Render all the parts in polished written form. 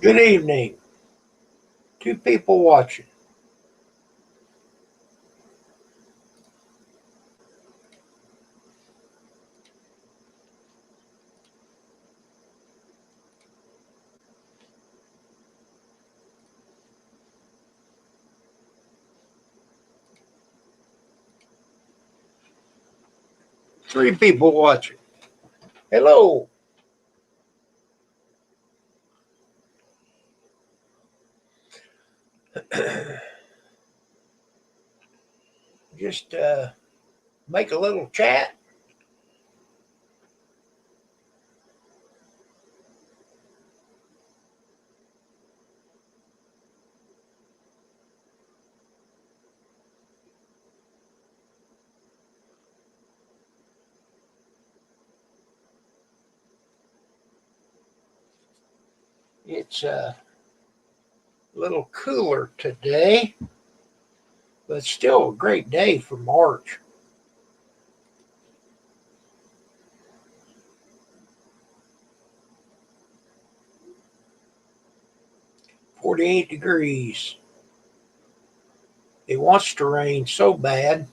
Good evening. Two people watching. Three people watching. Hello. Just make a little chat. It's a little cooler today, but still a great day for March. .48 degrees. It wants to rain so bad.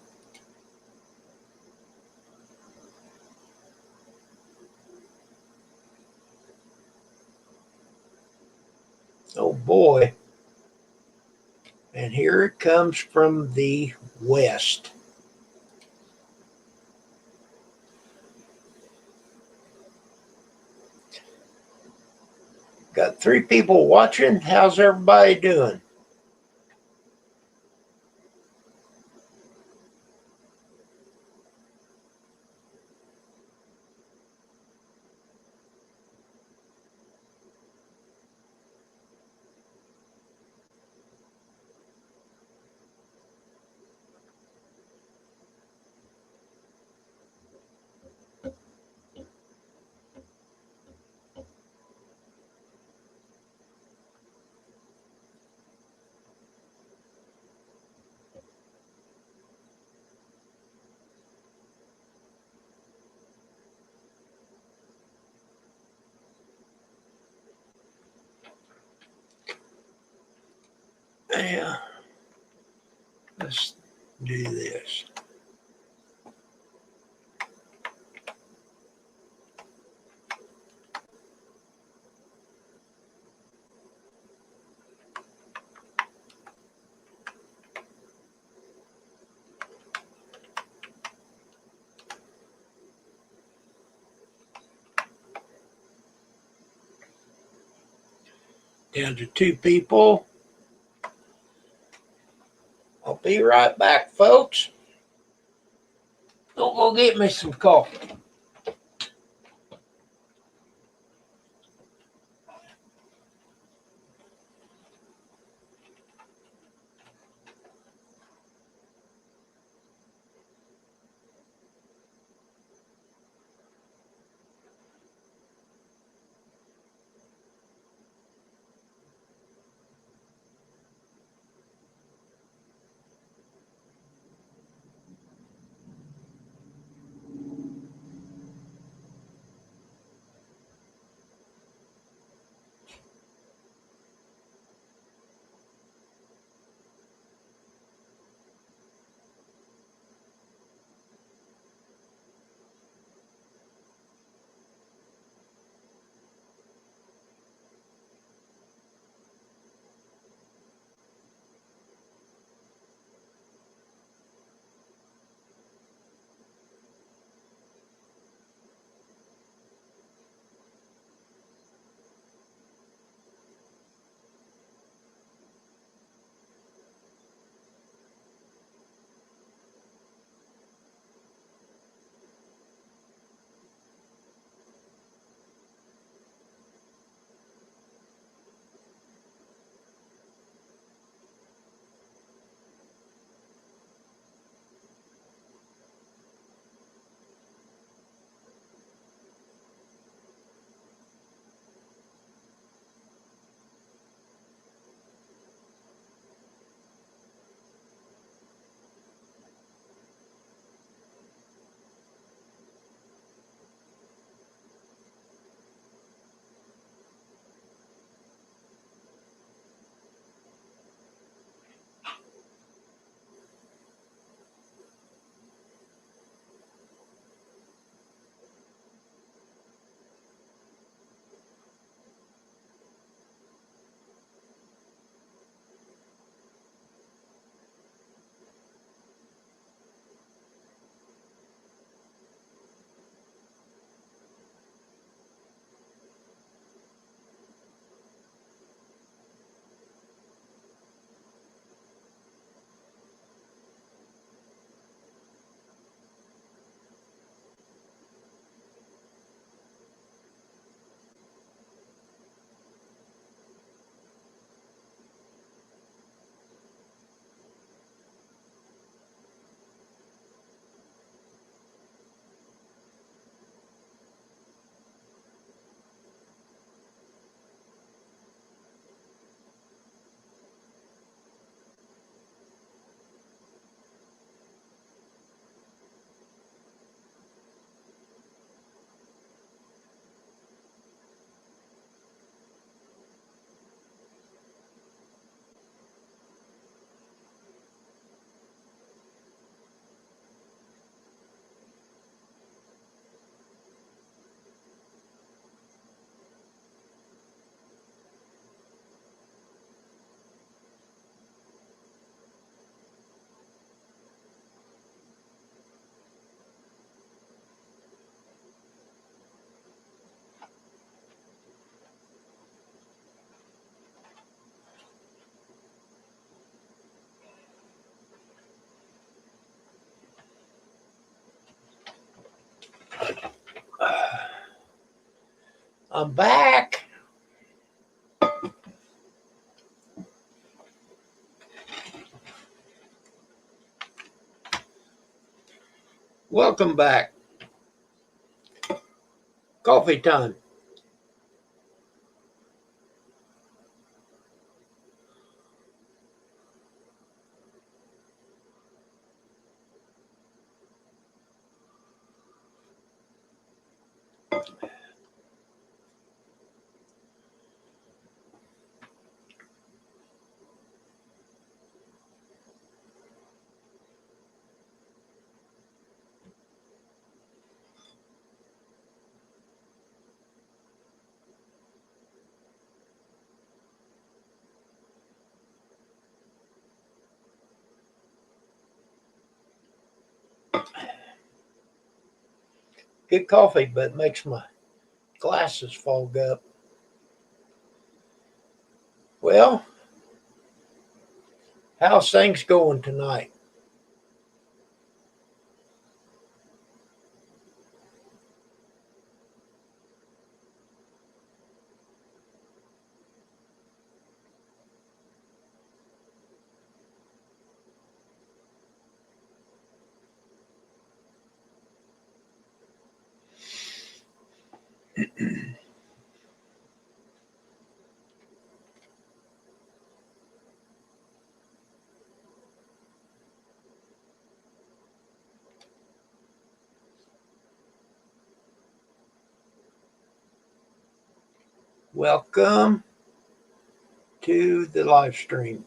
Oh boy. And here it comes from the west. Got three people watching. How's everybody doing? Yeah. Let's do this. Down to two people. I'll be right back, folks. Don't go get me some coffee. I'm back. Welcome back. Coffee time. Good coffee, but it makes my glasses fog up. Well, how's things going tonight? Welcome to the live stream.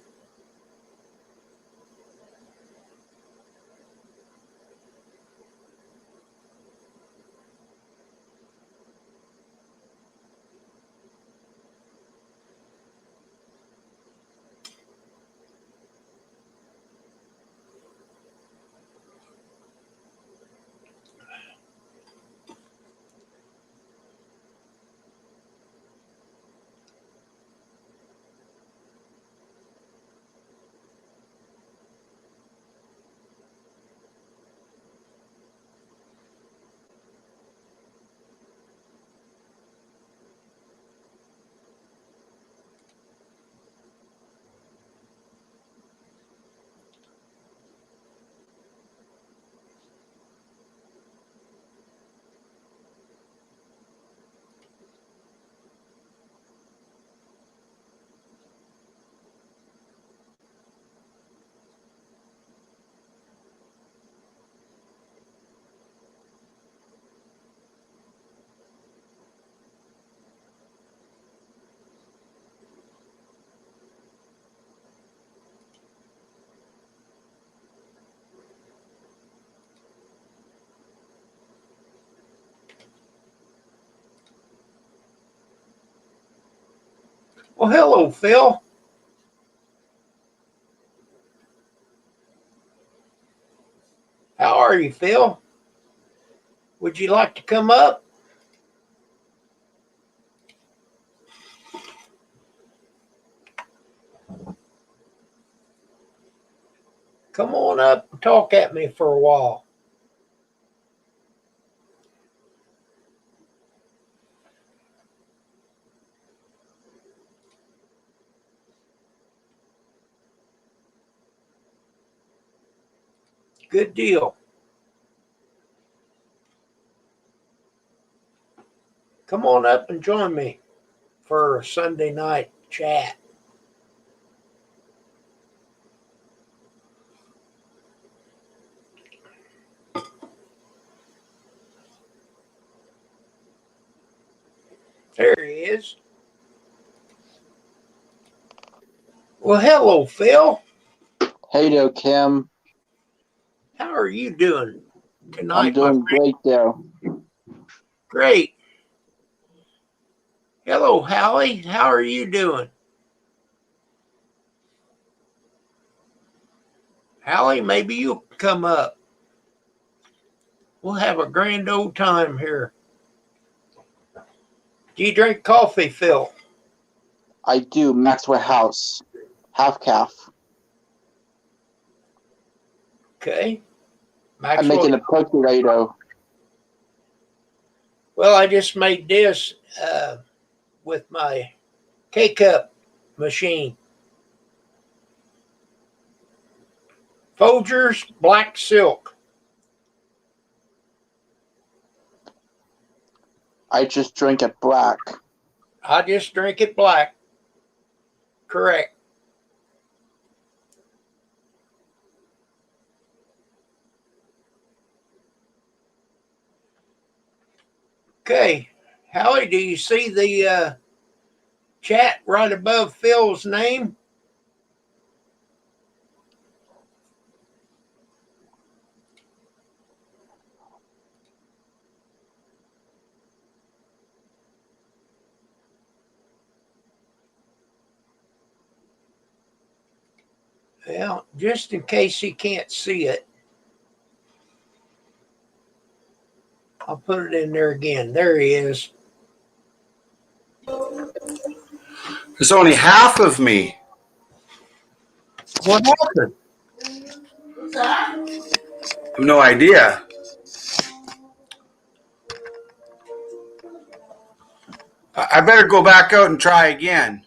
Well, hello, Phil. How are you, Phil? Would you like to come up? Come on up and talk at me for a while. Good deal. Come on up and join me for a Sunday night chat. There he is. Well, hello, Phil. Hey there, Kim. How are you doing tonight? I'm doing great there. Great. Hello, Hallie. How are you doing? Hallie, maybe you'll come up. We'll have a grand old time here. Do you drink coffee, Phil? I do, Maxwell House. Half calf. Okay. I'm making a percolator. Well, I just made this with my K-Cup machine. Folgers Black Silk. I just drink it black. I just drink it black. Correct. Okay. Howie, do you see the chat right above Phil's name? Well, just in case he can't see it, I'll put it in there again. There he is. There's only half of me. What happened? I have no idea. I better go back out and try again.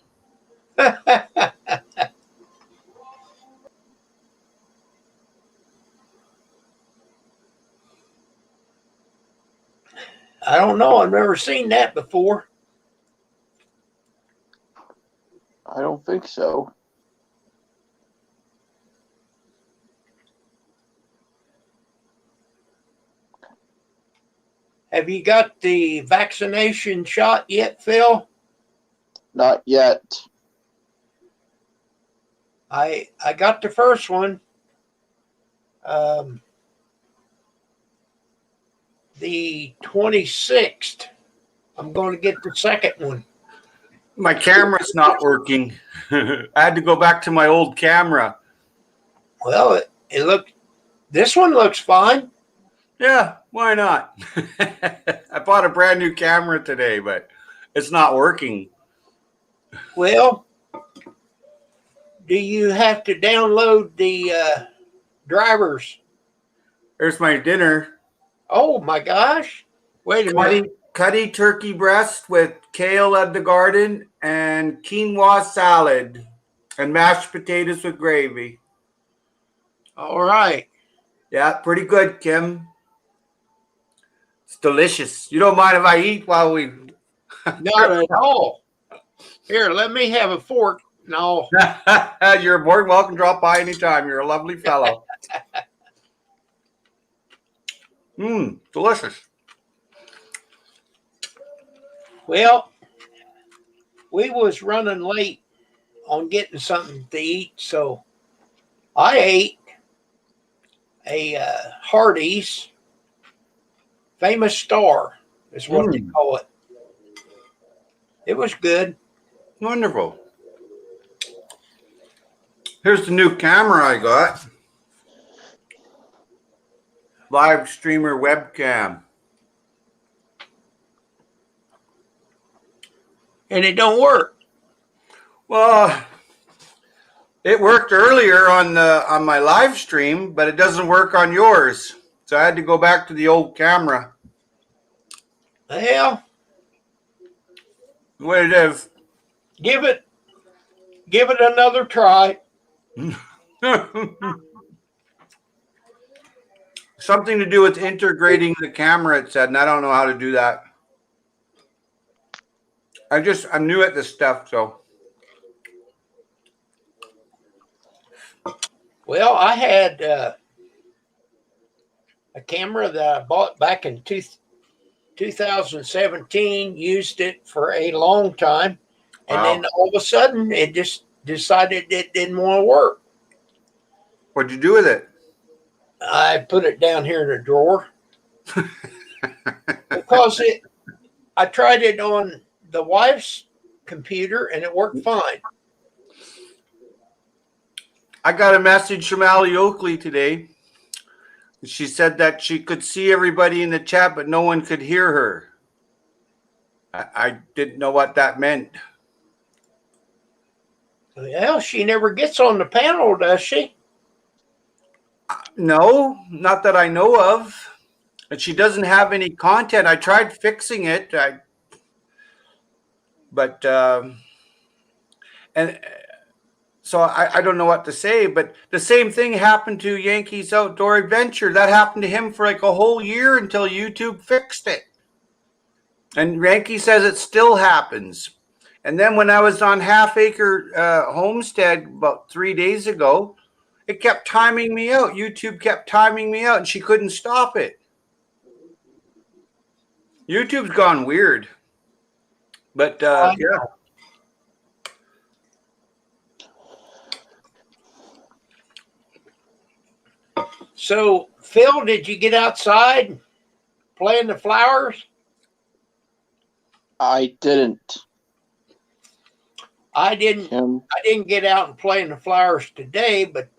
I don't know. I've never seen that before. I don't think so. Have you got the vaccination shot yet, Phil? Not yet. I got the first one. The 26th. I'm going to get the second one. My camera's not working. I had to go back to my old camera. Well, this one looks fine. Yeah, why not? I bought a brand new camera today, but it's not working. Well, do you have to download the drivers? There's my dinner. Oh my gosh. Wait a minute. Cutty turkey breast with kale at the garden and quinoa salad and mashed potatoes with gravy. All right. Yeah, pretty good, Kim. It's delicious. You don't mind if I eat while we... Not at all. Here, let me have a fork. No. You're more than welcome to drop by anytime. You're a lovely fellow. Delicious. Well, we was running late on getting something to eat, so I ate a Hardee's Famous Star is what they call it. It was good. Wonderful. Here's the new camera I got. Live streamer webcam. And it don't work. Well, it worked earlier on my live stream, but it doesn't work on yours. So I had to go back to the old camera. Well, What it is. give it another try. Something to do with integrating the camera, it said, and I don't know how to do that. I'm new at this stuff, so. Well, I had a camera that I bought back in 2017, used it for a long time, and then all of a sudden it just decided it didn't want to work. What'd you do with it? I put it down here in a drawer because I tried it on the wife's computer and it worked fine. I got a message from Allie Oakley today. She said that she could see everybody in the chat, but no one could hear her. I didn't know what that meant. Well, she never gets on the panel, does she? No, not that I know of. And she doesn't have any content. I tried fixing it. But and so I don't know what to say, but the same thing happened to Yankees Outdoor Adventure. That happened to him for like a whole year until YouTube fixed it. And Yankee says it still happens. And then when I was on Half Acre Homestead about 3 days ago, it kept timing me out. YouTube kept timing me out, and she couldn't stop it. YouTube's gone weird. But yeah. So, Phil, did you get outside play in the flowers? I didn't. I didn't. Kim. I didn't get out and play in the flowers today, but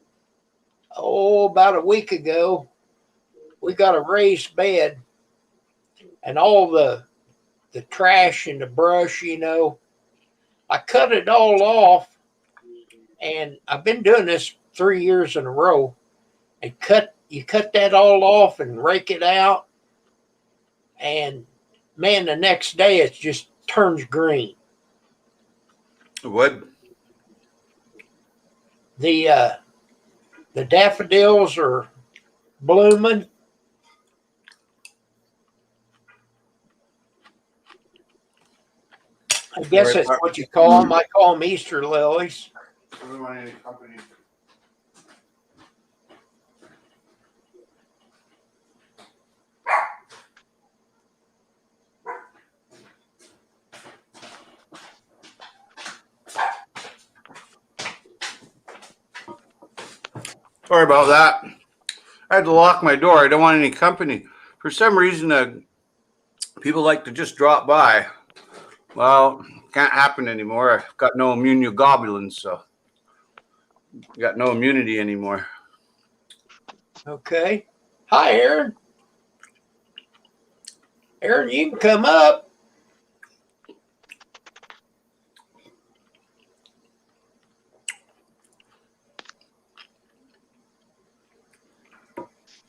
about a week ago, we got a raised bed, and all the trash and the brush, I cut it all off, and I've been doing this 3 years in a row. And you cut that all off and rake it out, and man, the next day it just turns green. What? The daffodils are blooming. I guess that's what you call them. I call them Easter lilies. Sorry about that. I had to lock my door. I don't want any company. For some reason, people like to just drop by. Well, can't happen anymore. I've got no immunoglobulins, so got no immunity anymore. Okay. Hi, Aaron. Aaron, you can come up.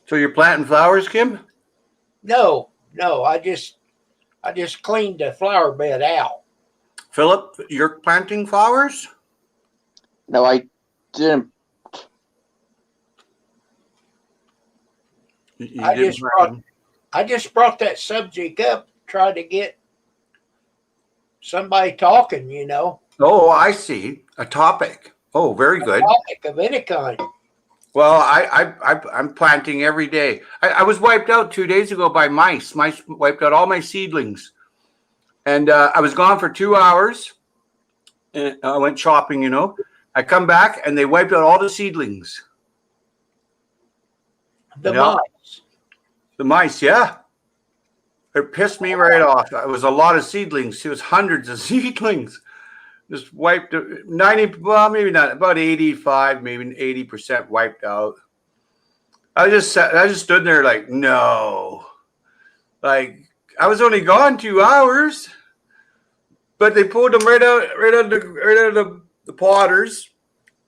So you're planting flowers, Kim? No. I just cleaned the flower bed out. Philip, you're planting flowers? No, I didn't. You didn't plant them. I just brought that subject up, tried to get somebody talking, Oh, I see. A topic. Oh, very good. topic of any kind. Well, I'm planting every day. I was wiped out 2 days ago by mice. Mice wiped out all my seedlings. And I was gone for 2 hours. And I went shopping, I come back and they wiped out all the seedlings. The Yeah. mice. The mice, yeah. It pissed me right off. It was a lot of seedlings. It was hundreds of seedlings. Just wiped 90, well, maybe not, about 85, maybe 80% wiped out. I just stood there like, no. Like, I was only gone 2 hours, but they pulled them right out of the potters,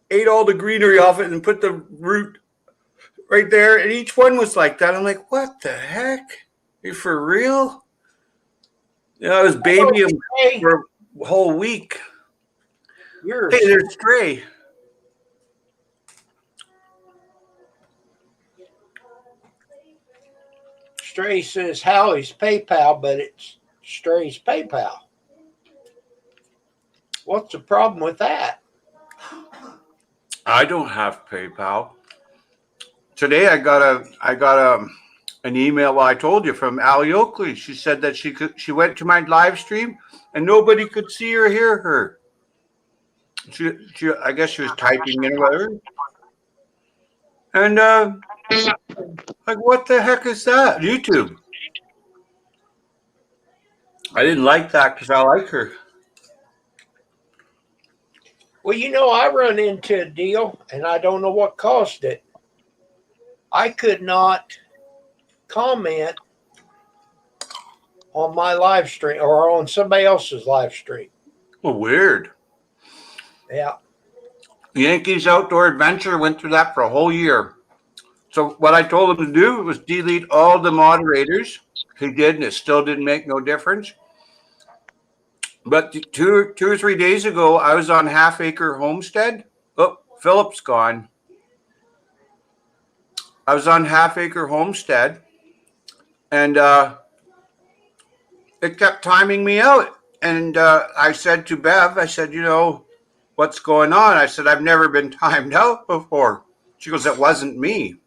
ate all the greenery off it, and put the root right there. And each one was like that. I'm like, what the heck? You for real? I was babying them for a whole week. Yours. Hey, there's Stray. Stray says Howie's PayPal, but it's Stray's PayPal. What's the problem with that? I don't have PayPal. Today I got an email. Well, I told you, from Allie Oakley. She said that she went to my live stream and nobody could see or hear her. She I guess she was typing in or whatever. And like, what the heck is that? YouTube. I didn't like that because I like her. Well, I run into a deal, and I don't know what caused it. I could not comment on my live stream or on somebody else's live stream. Well, weird. Yeah. Yankees Outdoor Adventure went through that for a whole year. So what I told him to do was delete all the moderators. He did, and it still didn't make no difference. But two or 3 days ago, I was on Half Acre Homestead. Oh, Philip's gone. I was on Half Acre Homestead, and it kept timing me out. And I said to Bev, I said, what's going on? I said, I've never been timed out before. She goes, it wasn't me.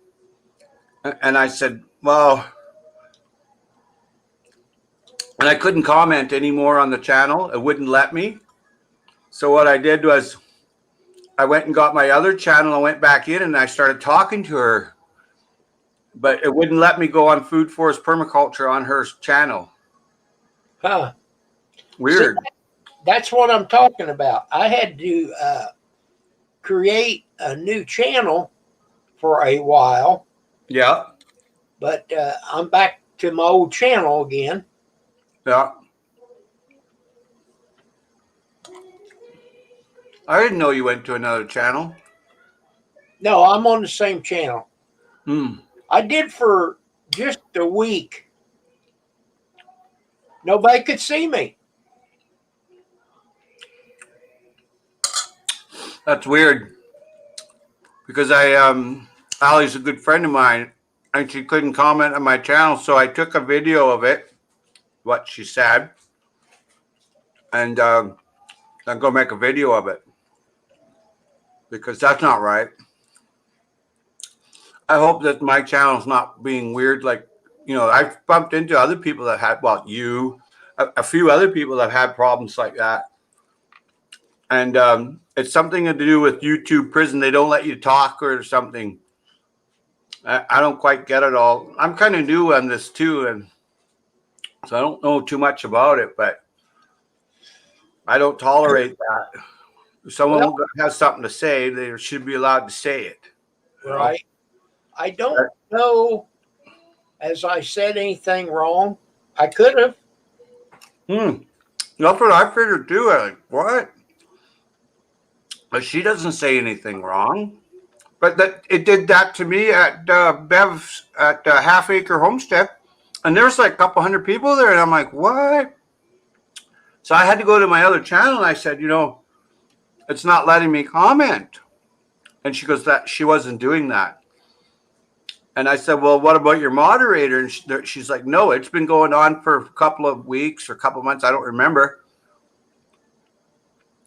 And I said, well, and I couldn't comment anymore on the channel. It wouldn't let me. So what I did was I went and got my other channel. I went back in and I started talking to her, but it wouldn't let me go on Food Forest Permaculture on her channel. Huh. Weird. See, that's what I'm talking about. I had to create a new channel for a while. Yeah. But I'm back to my old channel again. Yeah. I didn't know you went to another channel. No, I'm on the same channel. Hmm. I did for just a week. Nobody could see me. That's weird. Because Allie's a good friend of mine, and she couldn't comment on my channel, so I took a video of it, what she said, and I'm gonna make a video of it because that's not right. I hope that my channel's not being weird. Like, I've bumped into other people that had, well, a few other people that have had problems like that, and it's something to do with YouTube prison. They don't let you talk or something. I don't quite get it all. I'm kind of new on this too, and so I don't know too much about it, but I don't tolerate that. If someone has something to say, they should be allowed to say it. Right. I don't know as I said anything wrong. I could have. That's what I figured too. I'm like, what? But she doesn't say anything wrong. But it did that to me at Bev's at Half Acre Homestead, and there's like a couple hundred people there, and I'm like, what? So I had to go to my other channel, and I said, it's not letting me comment. And she goes, that she wasn't doing that. And I said, well, what about your moderator? And she's like, no, it's been going on for a couple of weeks or a couple of months. I don't remember.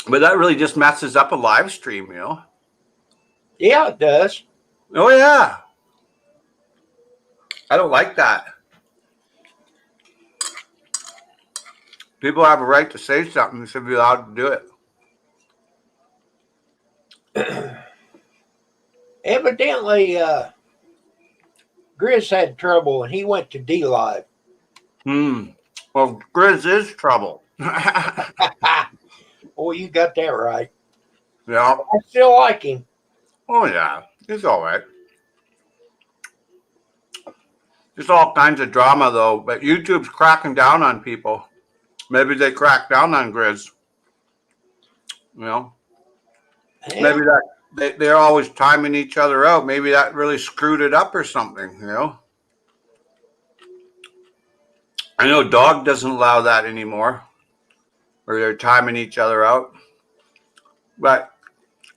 But that really just messes up a live stream, Yeah, it does. Oh, yeah. I don't like that. People have a right to say something. They should be allowed to do it. Evidently, Grizz had trouble and he went to D-Live. Well, Grizz is trouble. Oh, you got that right. Yeah. I still like him. Oh, yeah. It's all right. There's all kinds of drama, though. But YouTube's cracking down on people. Maybe they crack down on Grizz. Yeah. Maybe that they're always timing each other out. Maybe that really screwed it up or something, I know Dog doesn't allow that anymore, where they're timing each other out. But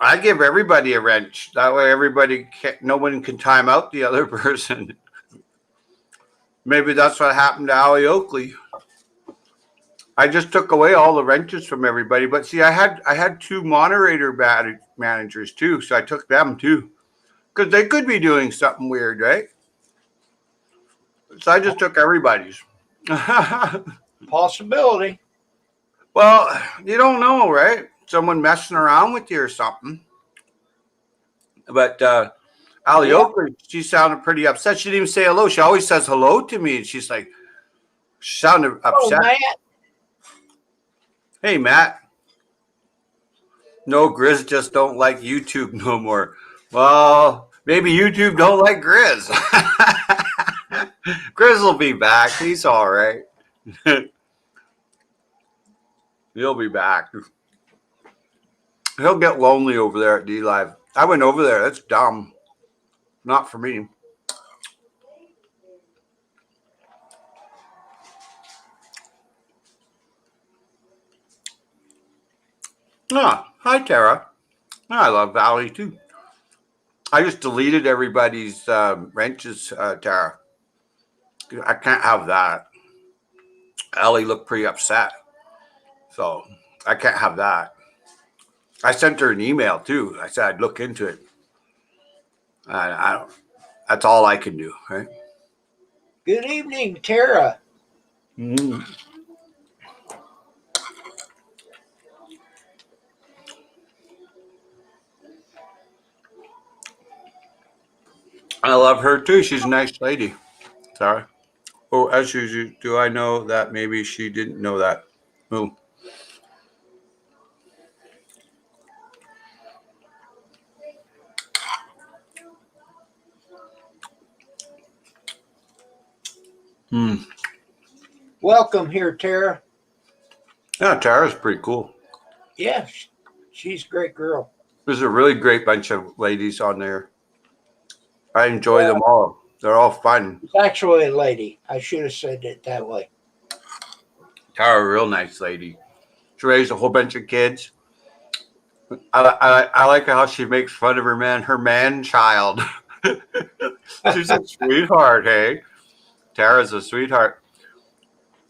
I give everybody a wrench. That way no one can time out the other person. Maybe that's what happened to Allie Oakley. I just took away all the wrenches from everybody. But see, I had two moderator managers too, so I took them too. Because they could be doing something weird, right? So I just took everybody's. Possibility. Well, you don't know, right? Someone messing around with you or something. But Allie Oakley, she sounded pretty upset. She didn't even say hello. She always says hello to me. And she's like, she sounded upset. Matt. Hey, Matt. No, Grizz just don't like YouTube no more. Well, maybe YouTube don't like Grizz. Grizz will be back. He's all right. He'll be back. He'll get lonely over there at D-Live. I went over there. That's dumb. Not for me. Ah, hi, Tara. I love Valley too. I just deleted everybody's wrenches, Tara. I can't have that. Allie looked pretty upset. So I can't have that. I sent her an email too. I said I'd look into it. I don't, that's all I can do, right? Good evening, Tara. Mm. I love her too. She's a nice lady. Sorry. Oh, as usual, do I know that maybe she didn't know that? Oh. Hmm. Welcome here, Tara. Yeah, Tara's pretty cool. Yeah, she's a great girl. There's a really great bunch of ladies on there. I enjoy them all. They're all fun. She's actually a lady. I should have said it that way. Tara, a real nice lady. She raised a whole bunch of kids. I like how she makes fun of her man child. She's a sweetheart, hey? Tara's a sweetheart.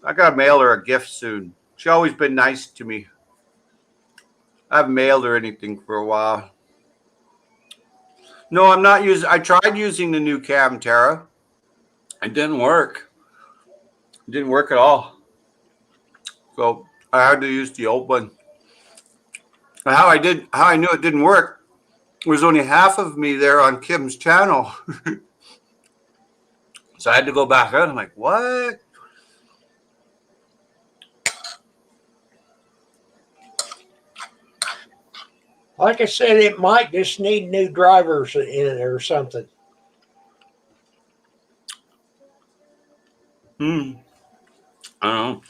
I gotta mail her a gift soon. She's always been nice to me. I haven't mailed her anything for a while. No, I'm not using. I tried using the new cam, Tara. It didn't work. It didn't work at all. So I had to use the old one. And how I knew it didn't work was only half of me there on Kim's channel. So I had to go back out. I'm like, what? Like I said, it might just need new drivers in it or something. I don't know.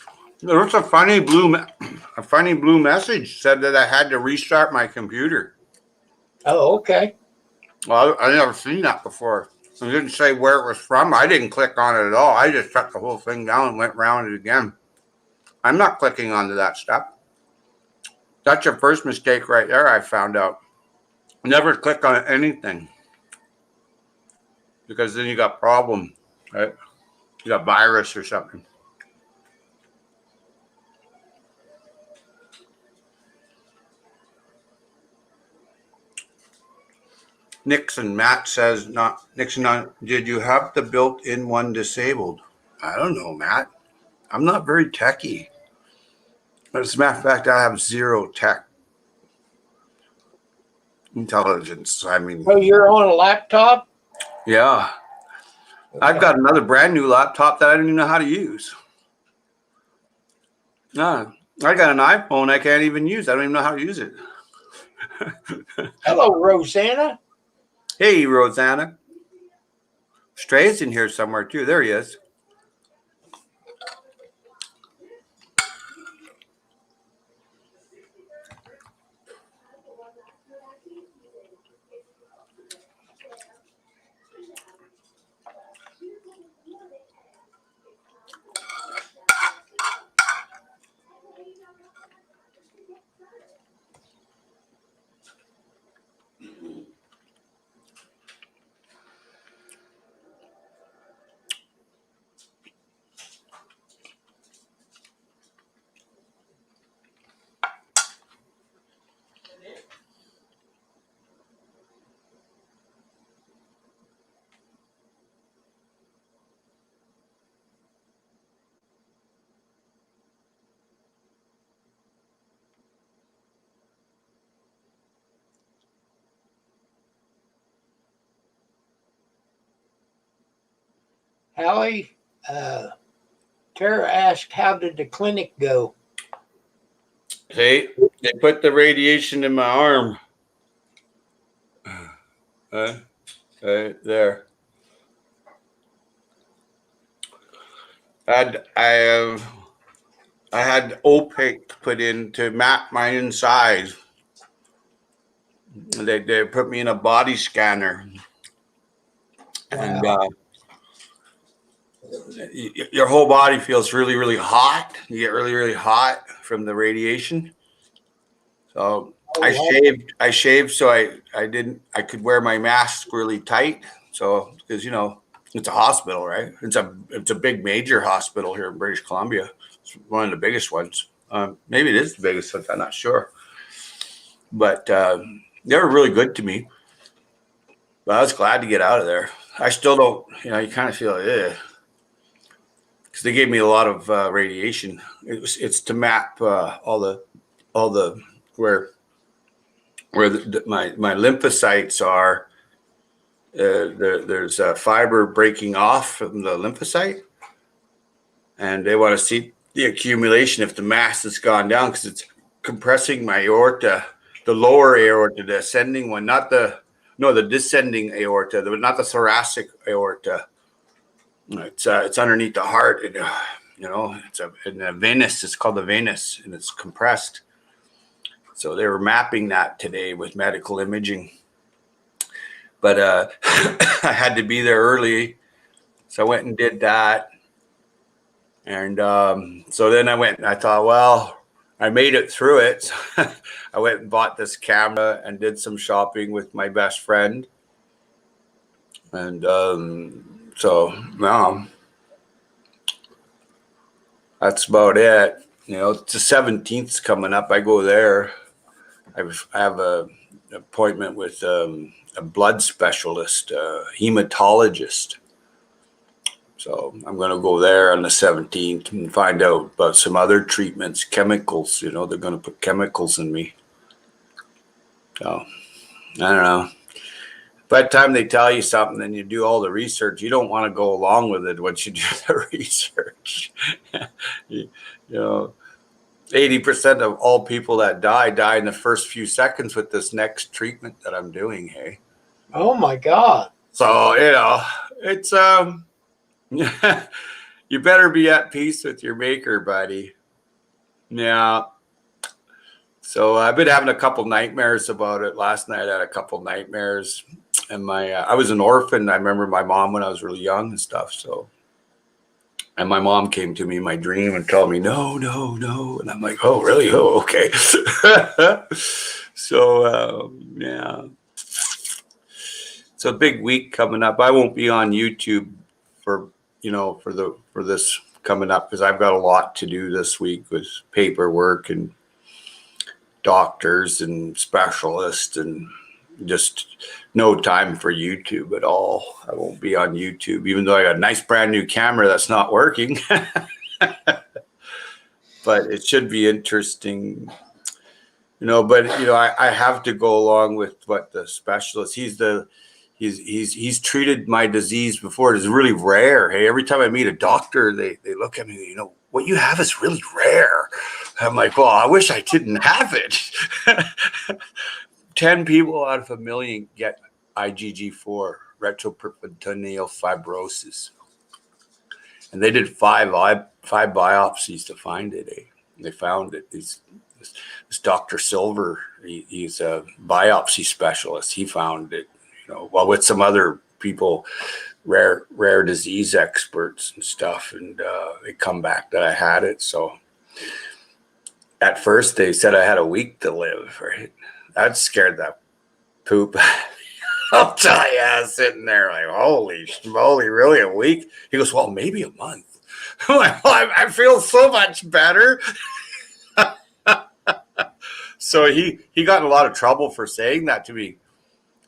There was a funny blue message said that I had to restart my computer. Oh, okay. Well, I never seen that before. It didn't say where it was from. I didn't click on it at all. I just shut the whole thing down and went around it again. I'm not clicking onto that stuff. That's your first mistake right there, I found out. Never click on anything. Because then you got problem, right? You got virus or something. Nixon, Matt says, not Nixon, did you have the built-in one disabled? I don't know, Matt. I'm not very techie. As a matter of fact, I have zero tech intelligence. I mean, So you're on a laptop? yeah. Okay. I've got another brand new laptop that I don't even know how to use. No, I got an iPhone I can't even use. I don't even know how to use it. Hello, Rosanna. Hey, Rosanna. Stray's in here somewhere too. There he is. Hallie, Tara asked, how did the clinic go? Hey, they put the radiation in my arm. There. I had opaque put in to map my inside. They put me in a body scanner, and your whole body feels really, really hot. You get really, really hot from the radiation. So Oh, I wow. shaved. I shaved so I could wear my mask really tight. So because it's a hospital, right? It's a big major hospital here in British Columbia. It's one of the biggest ones. Maybe it is the biggest one. I'm not sure, but they were really good to me. But I was glad to get out of there. I still don't. You kind of feel because they gave me a lot of radiation. It's to map all the where my lymphocytes are. There's fiber breaking off from the lymphocyte, and they want to see the accumulation if the mass has gone down because it's compressing my aorta, the lower aorta, the ascending one, the descending aorta, not the thoracic aorta. It's underneath the heart, and it's in a venous. It's called the venous, and it's compressed. So they were mapping that today with medical imaging. But I had to be there early, so I went and did that. And so then I went and I thought, well, I made it through it. So I went and bought this camera and did some shopping with my best friend. And so now that's about it. It's the 17th coming up. I go there. I have an appointment with a blood specialist, a hematologist. So I'm going to go there on the 17th and find out about some other treatments, chemicals. They're going to put chemicals in me. So I don't know. By the time they tell you something and you do all the research, you don't want to go along with it once you do the research. 80% of all people that die in the first few seconds with this next treatment that I'm doing. Hey. Oh my God. So, it's, you better be at peace with your maker, buddy. Yeah. So I've been having a couple nightmares about it. Last night I had a couple nightmares, and I was an orphan. I remember my mom when I was really young and stuff. So, and my mom came to me in my dream and told me, no, no, no. And I'm like, oh, really? Oh, okay. So, yeah. It's a big week coming up. I won't be on YouTube for this coming up because I've got a lot to do this week with paperwork and doctors and specialists and just no time for YouTube at all. I won't be on YouTube, even though I got a nice brand new camera that's not working. But it should be interesting, but I have to go along with what the specialist, he's treated my disease before. It's really rare. Hey, every time I meet a doctor, they look at me, what you have is really rare. I'm like, well, I wish I didn't have it. 10 people out of 1 million get IgG4, retroperitoneal fibrosis. And they did five biopsies to find it. Eh? They found it. This Dr. Silver, he's a biopsy specialist. He found it, with some other people, rare disease experts and stuff. And they come back that I had it. So at first they said I had a week to live, right? That scared the poop. I'll tell you, I was sitting there like, holy moly, really a week? He goes, well, maybe a month. I'm like, well, I feel so much better. So he got in a lot of trouble for saying that to me.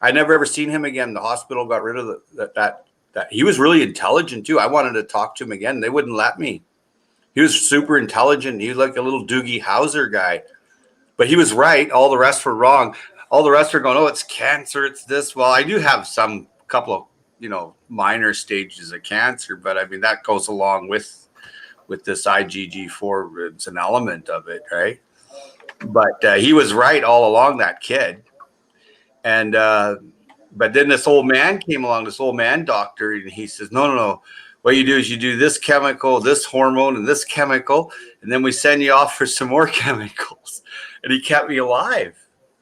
I never ever seen him again. The hospital got rid of that. He was really intelligent too. I wanted to talk to him again. They wouldn't let me. He was super intelligent. He was like a little Doogie Howser guy. But he was right. All the rest were wrong. All the rest are going, oh, it's cancer. It's this. Well, I do have couple of, minor stages of cancer. But I mean, that goes along with this IgG4. It's an element of it, right? But he was right all along, that kid. And but then this old man came along, this old man doctor, and he says, no. What you do is you do this chemical, this hormone, and this chemical, and then we send you off for some more chemicals. And he kept me alive,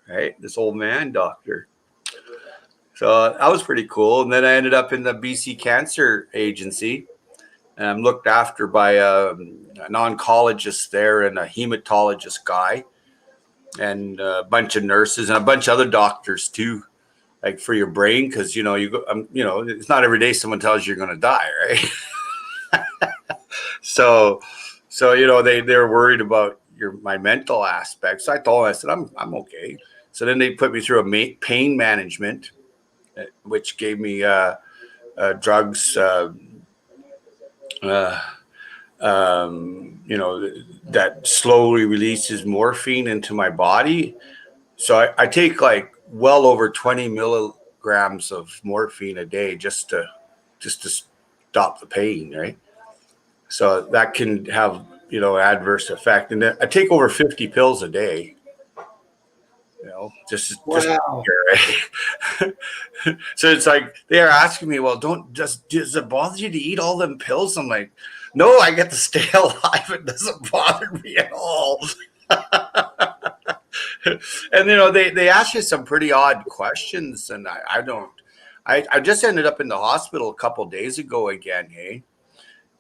right? This old man doctor. So that was pretty cool. And then I ended up in the BC Cancer Agency. And I'm looked after by an oncologist there and a hematologist guy. and a bunch of nurses and a bunch of other doctors too, like for your brain, because you go, it's not every day someone tells you you're going to die, right? so they're worried about my mental aspects. So I told them, I said I'm okay. So then they put me through a pain management, which gave me drugs. That slowly releases morphine into my body. So I take like well over 20 milligrams of morphine a day just to stop the pain, right? So that can have, adverse effect. And I take over 50 pills a day, just Wow. right? So it's like they're asking me, well, does it bother you to eat all them pills? I'm like, no, I get to stay alive. It doesn't bother me at all. And they ask you some pretty odd questions, and I don't. I just ended up in the hospital a couple days ago again, hey,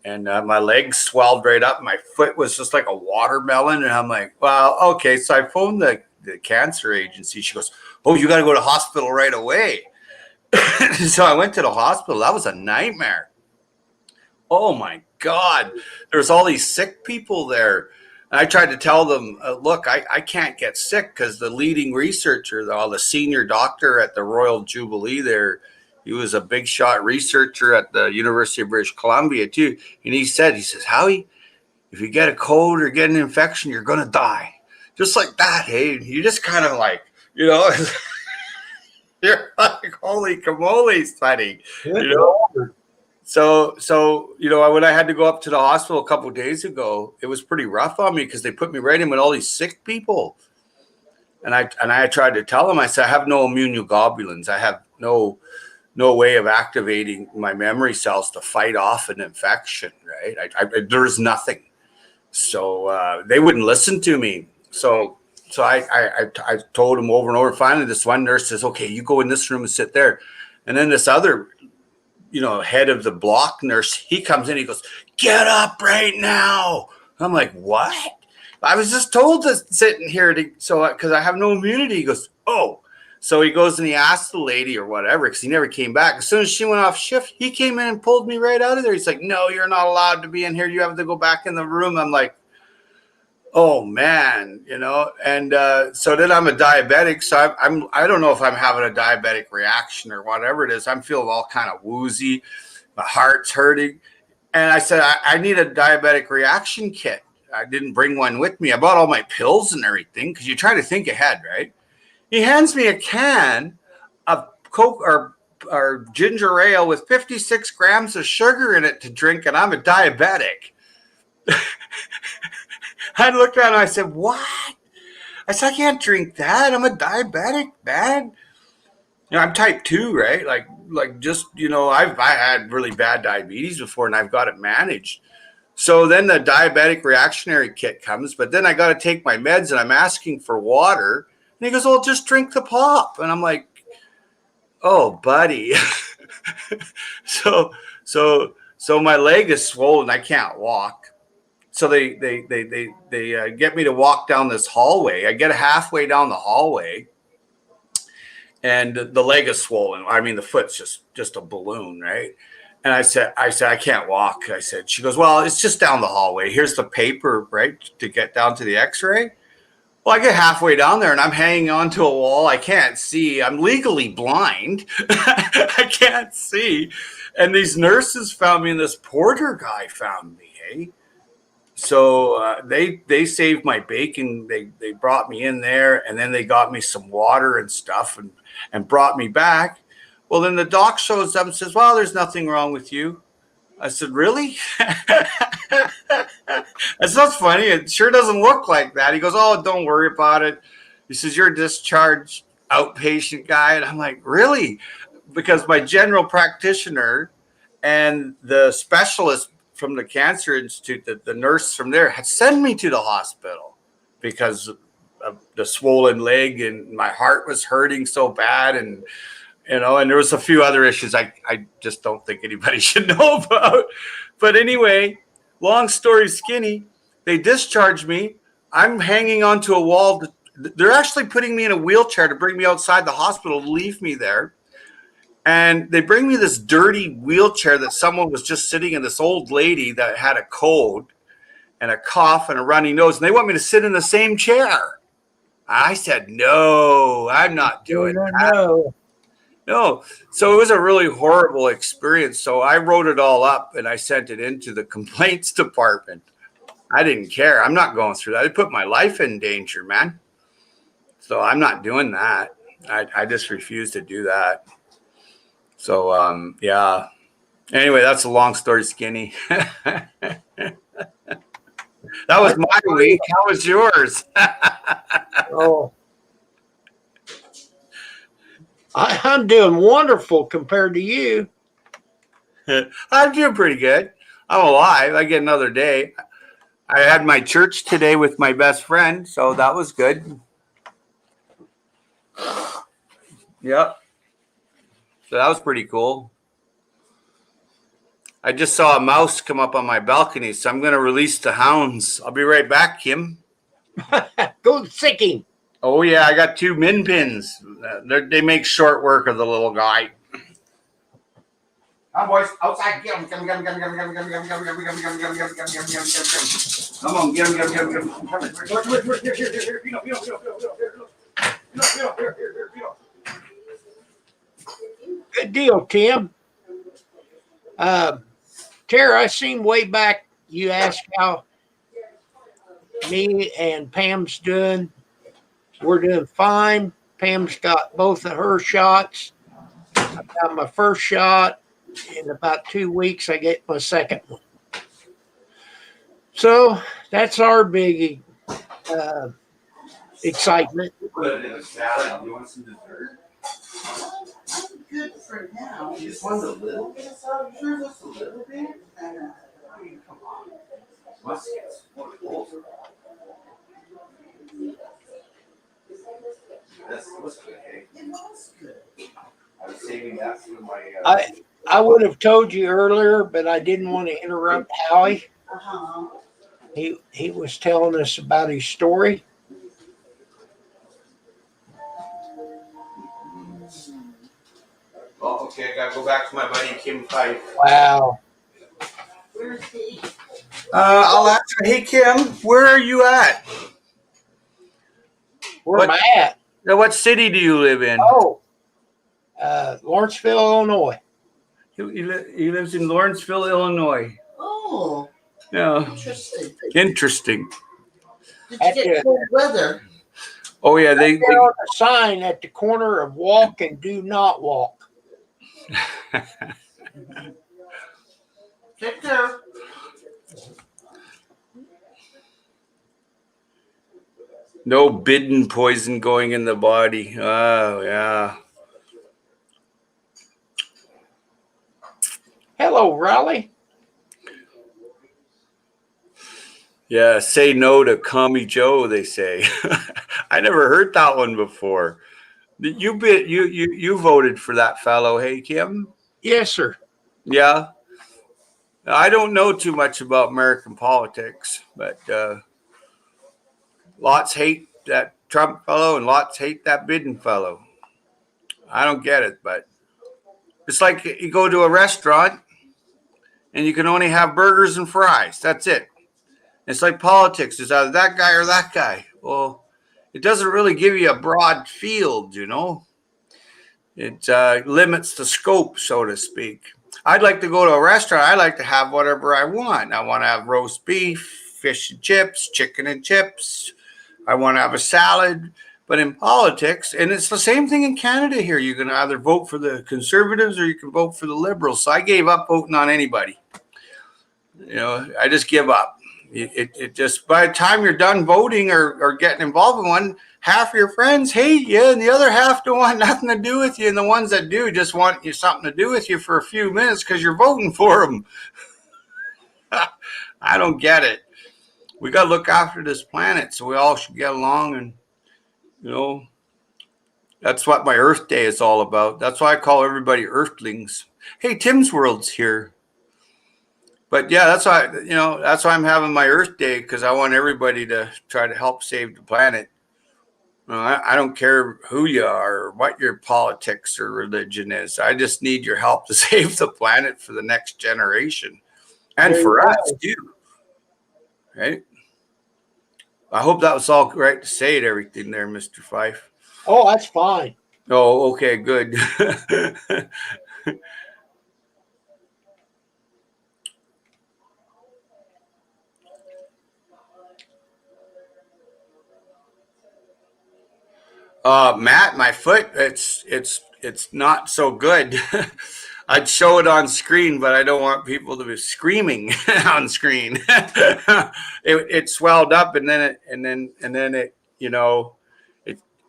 and my legs swelled right up. My foot was just like a watermelon, and I'm like, well, okay. So I phoned the cancer agency. She goes, oh, you got to go to hospital right away. So I went to the hospital. That was a nightmare. Oh my God. There's all these sick people there. And I tried to tell them, look, I can't get sick because the leading researcher, the senior doctor at the Royal Jubilee there, he was a big shot researcher at the University of British Columbia too. And he says, Howie, if you get a cold or get an infection, you're going to die. Just like that, hey, you just kind of like, you're like, holy camole, buddy. So when I had to go up to the hospital a couple of days ago, it was pretty rough on me because they put me right in with all these sick people. And I tried to tell them, I said, I have no immunoglobulins. I have no way of activating my memory cells to fight off an infection, right? There's nothing. So they wouldn't listen to me. So I told them over and over. Finally, this one nurse says, okay, you go in this room and sit there. And then this other, head of the block nurse, he comes in, he goes, get up right now. I'm like, what? I was just told to sit in here because I have no immunity. He goes, oh. So he goes and he asked the lady or whatever, because he never came back. As soon as she went off shift, he came in and pulled me right out of there. He's like, no, you're not allowed to be in here. You have to go back in the room. I'm like, oh man, and so then I'm a diabetic. So I don't know if I'm having a diabetic reaction or whatever it is. I'm feeling all kind of woozy. My heart's hurting. And I said, I need a diabetic reaction kit. I didn't bring one with me. I bought all my pills and everything because you try to think ahead, right? He hands me a can of Coke or ginger ale with 56 grams of sugar in it to drink, and I'm a diabetic. I looked at him and I said, what? I said, I can't drink that. I'm a diabetic, man. I'm type 2, right? I had really bad diabetes before and I've got it managed. So then the diabetic reactionary kit comes, but then I got to take my meds and I'm asking for water. And he goes, well, just drink the pop. And I'm like, oh, buddy. So my leg is swollen. I can't walk. So they get me to walk down this hallway. I get halfway down the hallway, and the leg is swollen. I mean, the foot's just a balloon, right? And I said, I can't walk. I said, she goes, well, it's just down the hallway. Here's the paper, right, to get down to the X-ray. Well, I get halfway down there, and I'm hanging onto a wall. I can't see. I'm legally blind. I can't see. And these nurses found me, and this porter guy found me, hey? So they saved my bacon. They brought me in there, and then they got me some water and stuff and brought me back. Well, then the doc shows up and says, well, there's nothing wrong with you. I said, really? That's not funny. It sure doesn't look like that. He goes, oh, don't worry about it. He says, you're a discharged outpatient guy. And I'm like, really? Because my general practitioner and the specialist from the Cancer Institute, the nurse from there, had sent me to the hospital because of the swollen leg and my heart was hurting so bad. And and there was a few other issues I just don't think anybody should know about. But anyway, long story skinny, they discharged me. I'm hanging onto a wall they're actually putting me in a wheelchair to bring me outside the hospital, leave me there. And they bring me this dirty wheelchair that someone was just sitting in, this old lady that had a cold and a cough and a runny nose. And they want me to sit in the same chair. I said, no, I'm not doing that. No. No. So it was a really horrible experience. So I wrote it all up and I sent it into the complaints department. I didn't care. I'm not going through that. I put my life in danger, man. So I'm not doing that. I just refuse to do that. So, yeah. Anyway, that's a long story, Skinny. That was my week. How was yours? Oh. I'm doing wonderful compared to you. I'm doing pretty good. I'm alive. I get another day. I had my church today with my best friend, so that was good. Yep. So that was pretty cool. I just saw a mouse come up on my balcony, so I'm going to release the hounds. I'll be right back, Kim. Go sick him. Oh, yeah, I got 2 min pins. They make short work of the little guy. Come on, boys. Outside. Get him. Come on, get him. Come on, get him. Good deal, Tim. Tara, I seen way back you asked how me and Pam's doing. We're doing fine. Pam's got both of her shots. I got my first shot. In about 2 weeks, I get my second one. So that's our big excitement. Put it in a salad. You want some dessert? Good for now. You just want a little bit of salad? Sure, just a little bit? I know. I mean, come on. Must get some more closer. This was good, hey? It was good. I was saving that for my. I would have told you earlier, but I didn't want to interrupt Howie. Uh-huh. He was telling us about his story. Oh, okay. I gotta go back to my buddy Kim Fife. Wow. Where's he? I'll ask her. Hey, Kim, where are you at? Where am I at? Now, what city do you live in? Oh, Lawrenceville, Illinois. He lives in Lawrenceville, Illinois. Oh, Yeah, interesting. interesting. Did you get cold weather? Oh yeah, they They're on a sign at the corner of walk and do not walk. Take care. no bidden poison going in the body. Oh yeah. Hello, Raleigh. Yeah, say no to Commie Joe, they say. I never heard that one before. You voted for that fellow, hey Kim? Yes, sir. Yeah. I don't know too much about American politics, but lots hate that Trump fellow and lots hate that Biden fellow. I don't get it, but it's like you go to a restaurant and you can only have burgers and fries. That's it. It's like politics. It's either that guy or that guy. Well, it doesn't really give you a broad field, you know. It limits the scope, so to speak. I'd like to go to a restaurant. I like to have whatever I want. I want to have roast beef, fish and chips, chicken and chips. I want to have a salad. But in politics, and it's the same thing in Canada here, you can either vote for the Conservatives or you can vote for the Liberals. So I gave up voting on anybody. You know, I just give up. It just, by the time you're done voting or getting involved in one, half of your friends hate you and the other half don't want nothing to do with you. And the ones that do just want you something to do with you for a few minutes because you're voting for them. I don't get it. We got to look after this planet, so we all should get along. And, you know, that's what my Earth Day is all about. That's why I call everybody Earthlings. Hey, Tim's World's here. But yeah, that's why, you know, that's why I'm having my Earth Day, because I want everybody to try to help save the planet. I don't care who you are or what your politics or religion is. I just need your help to save the planet for the next generation and There for you us go. too. Right? I hope that was all right to say it, everything there, Mr. Fife. Oh, that's fine. Oh, okay, good. Matt, my foot, it's not so good. I'd show it on screen, but I don't want people to be screaming on screen. It swelled up, and then it,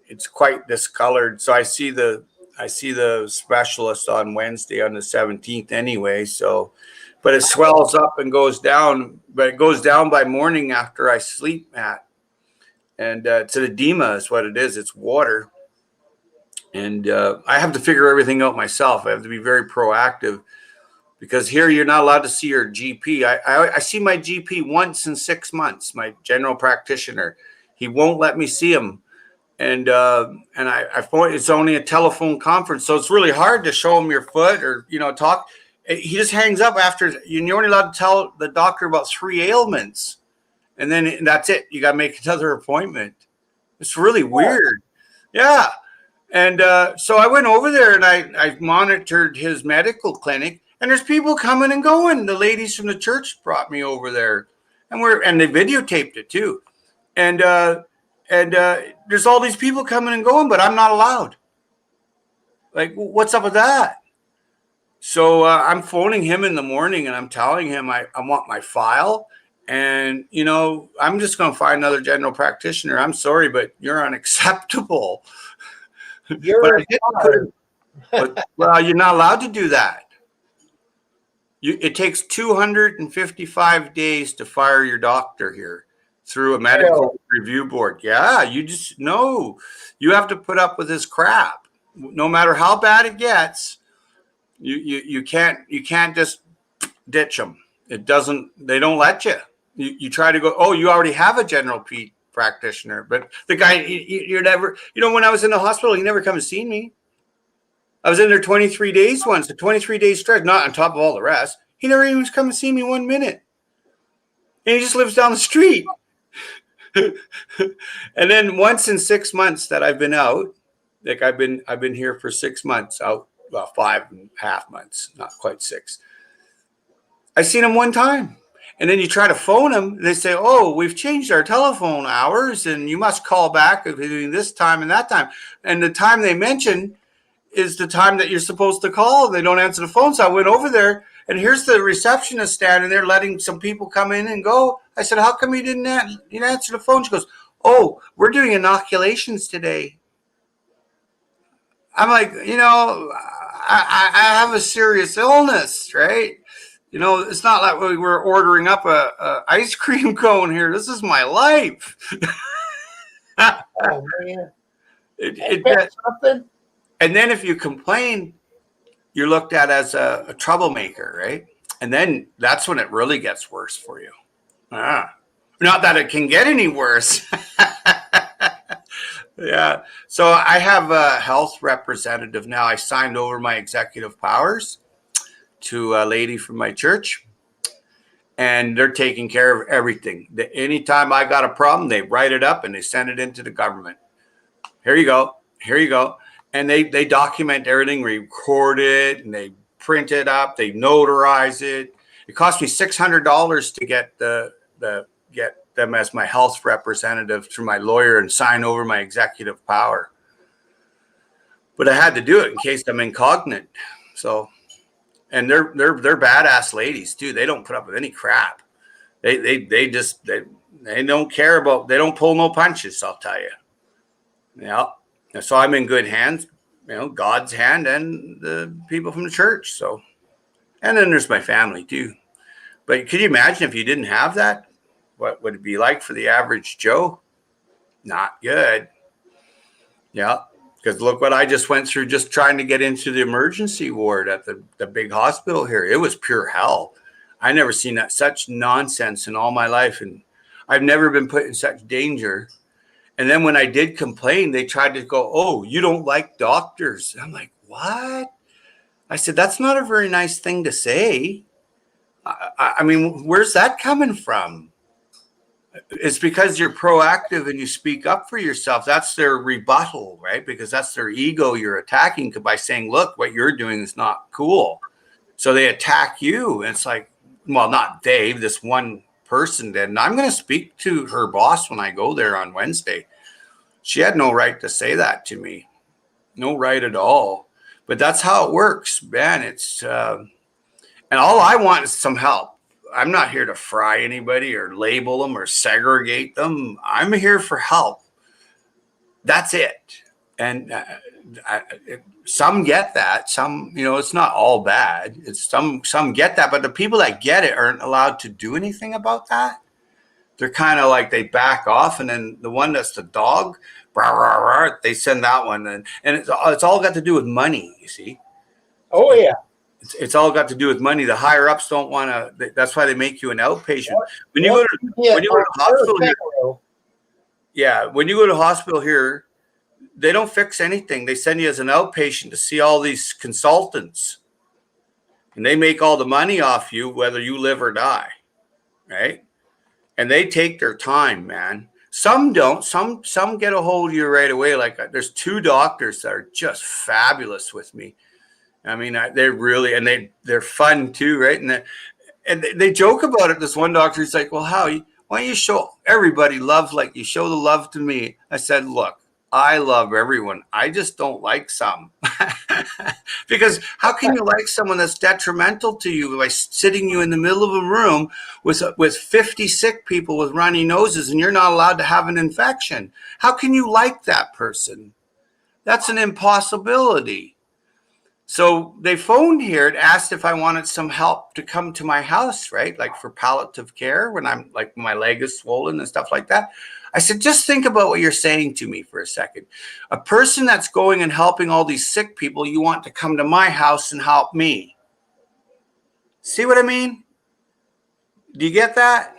it's quite discolored. So I see the specialist on Wednesday on the 17th anyway. So, but it swells up and goes down, but it goes down by morning after I sleep, Matt. And it's an edema is what it is. It's water. And I have to figure everything out myself. I have to be very proactive because here you're not allowed to see your GP. I see my GP once in 6 months, my general practitioner. He won't let me see him. And I find it's only a telephone conference. So it's really hard to show him your foot or, talk. He just hangs up after. You're only allowed to tell the doctor about 3 ailments. And then that's it. You got to make another appointment. It's really weird. Yeah. And so I went over there and I monitored his medical clinic, and there's people coming and going. The ladies from the church brought me over there, and they videotaped it too. And there's all these people coming and going, but I'm not allowed. Like, what's up with that? So I'm phoning him in the morning and I'm telling him I want my file. And, I'm just going to find another general practitioner. I'm sorry, but you're unacceptable. You're Well, you're not allowed to do that. It takes 255 days to fire your doctor here through a medical review board. Yeah, you have to put up with this crap. No matter how bad it gets, you can't just ditch them. They don't let you. You try to go, oh, you already have a general practitioner, but the guy, you're never, when I was in the hospital, he never come and seen me. I was in there 23 days once, a 23 day stretch, not on top of all the rest. He never even come and see me 1 minute. And he just lives down the street. And then once in 6 months that I've been out, like I've been here for 6 months out, well, 5.5 months, not quite 6. I seen him one time. And then you try to phone them, and they say, oh, we've changed our telephone hours, and you must call back between this time and that time. And the time they mention is the time that you're supposed to call, and they don't answer the phone. So I went over there, and here's the receptionist standing there letting some people come in and go. I said, how come you didn't answer the phone? She goes, oh, we're doing inoculations today. I'm like, I have a serious illness, right? It's not like we were ordering up a ice cream cone here. This is my life. oh man. Something. And then if you complain, you're looked at as a troublemaker, right? And then that's when it really gets worse for you. Not that it can get any worse. Yeah. So I have a health representative now. I signed over my executive powers to a lady from my church, and they're taking care of everything. Anytime I got a problem, they write it up and they send it into the government. Here you go. And they document everything, record it, and they print it up, they notarize it. It cost me $600 to get get them as my health representative through my lawyer and sign over my executive power. But I had to do it in case I'm incognito. So, and they're badass ladies too. They don't put up with any crap. They don't care about, they don't pull no punches, I'll tell you. Yeah. So I'm in good hands, God's hand and the people from the church. So, and then there's my family too. But could you imagine if you didn't have that? What would it be like for the average Joe? Not good. Yeah. Because look what I just went through just trying to get into the emergency ward at the big hospital here. It was pure hell. I never seen such nonsense in all my life. And I've never been put in such danger. And then when I did complain, they tried to go, oh, you don't like doctors. And I'm like, what? I said, that's not a very nice thing to say. I mean, where's that coming from? It's because you're proactive and you speak up for yourself. That's their rebuttal, right? Because that's their ego you're attacking by saying, look, what you're doing is not cool. So they attack you. And it's like, well, not Dave, this one person did. And I'm going to speak to her boss when I go there on Wednesday. She had no right to say that to me. No right at all. But that's how it works, man. It's, and all I want is some help. I'm not here to fry anybody or label them or segregate them. I'm here for help. That's it. And some get that. Some, you know, it's not all bad. It's some get that. But the people that get it aren't allowed to do anything about that. They're kind of like they back off. And then the one that's the dog, rah, rah, rah, they send that one. And it's all got to do with money, you see. Oh, yeah. It's all got to do with money. The higher ups don't want to. That's why they make you an outpatient. When you go to hospital here, when you go to hospital here, they don't fix anything. They send you as an outpatient to see all these consultants, and they make all the money off you, whether you live or die, right? And they take their time, man. Some don't. Some get a hold of you right away. Like there's 2 doctors that are just fabulous with me. I mean, they're really, and they're fun too, right? And they joke about it. This one doctor is like, well, why don't you show everybody love like you show the love to me? I said, look, I love everyone. I just don't like some. Because how can you like someone that's detrimental to you by sitting you in the middle of a room with 50 sick people with runny noses and you're not allowed to have an infection? How can you like that person? That's an impossibility. So they phoned here and asked if I wanted some help to come to my house, right? Like for palliative care when I'm like my leg is swollen and stuff like that. I said, just think about what you're saying to me for a second. A person that's going and helping all these sick people, you want to come to my house and help me. See what I mean? Do you get that?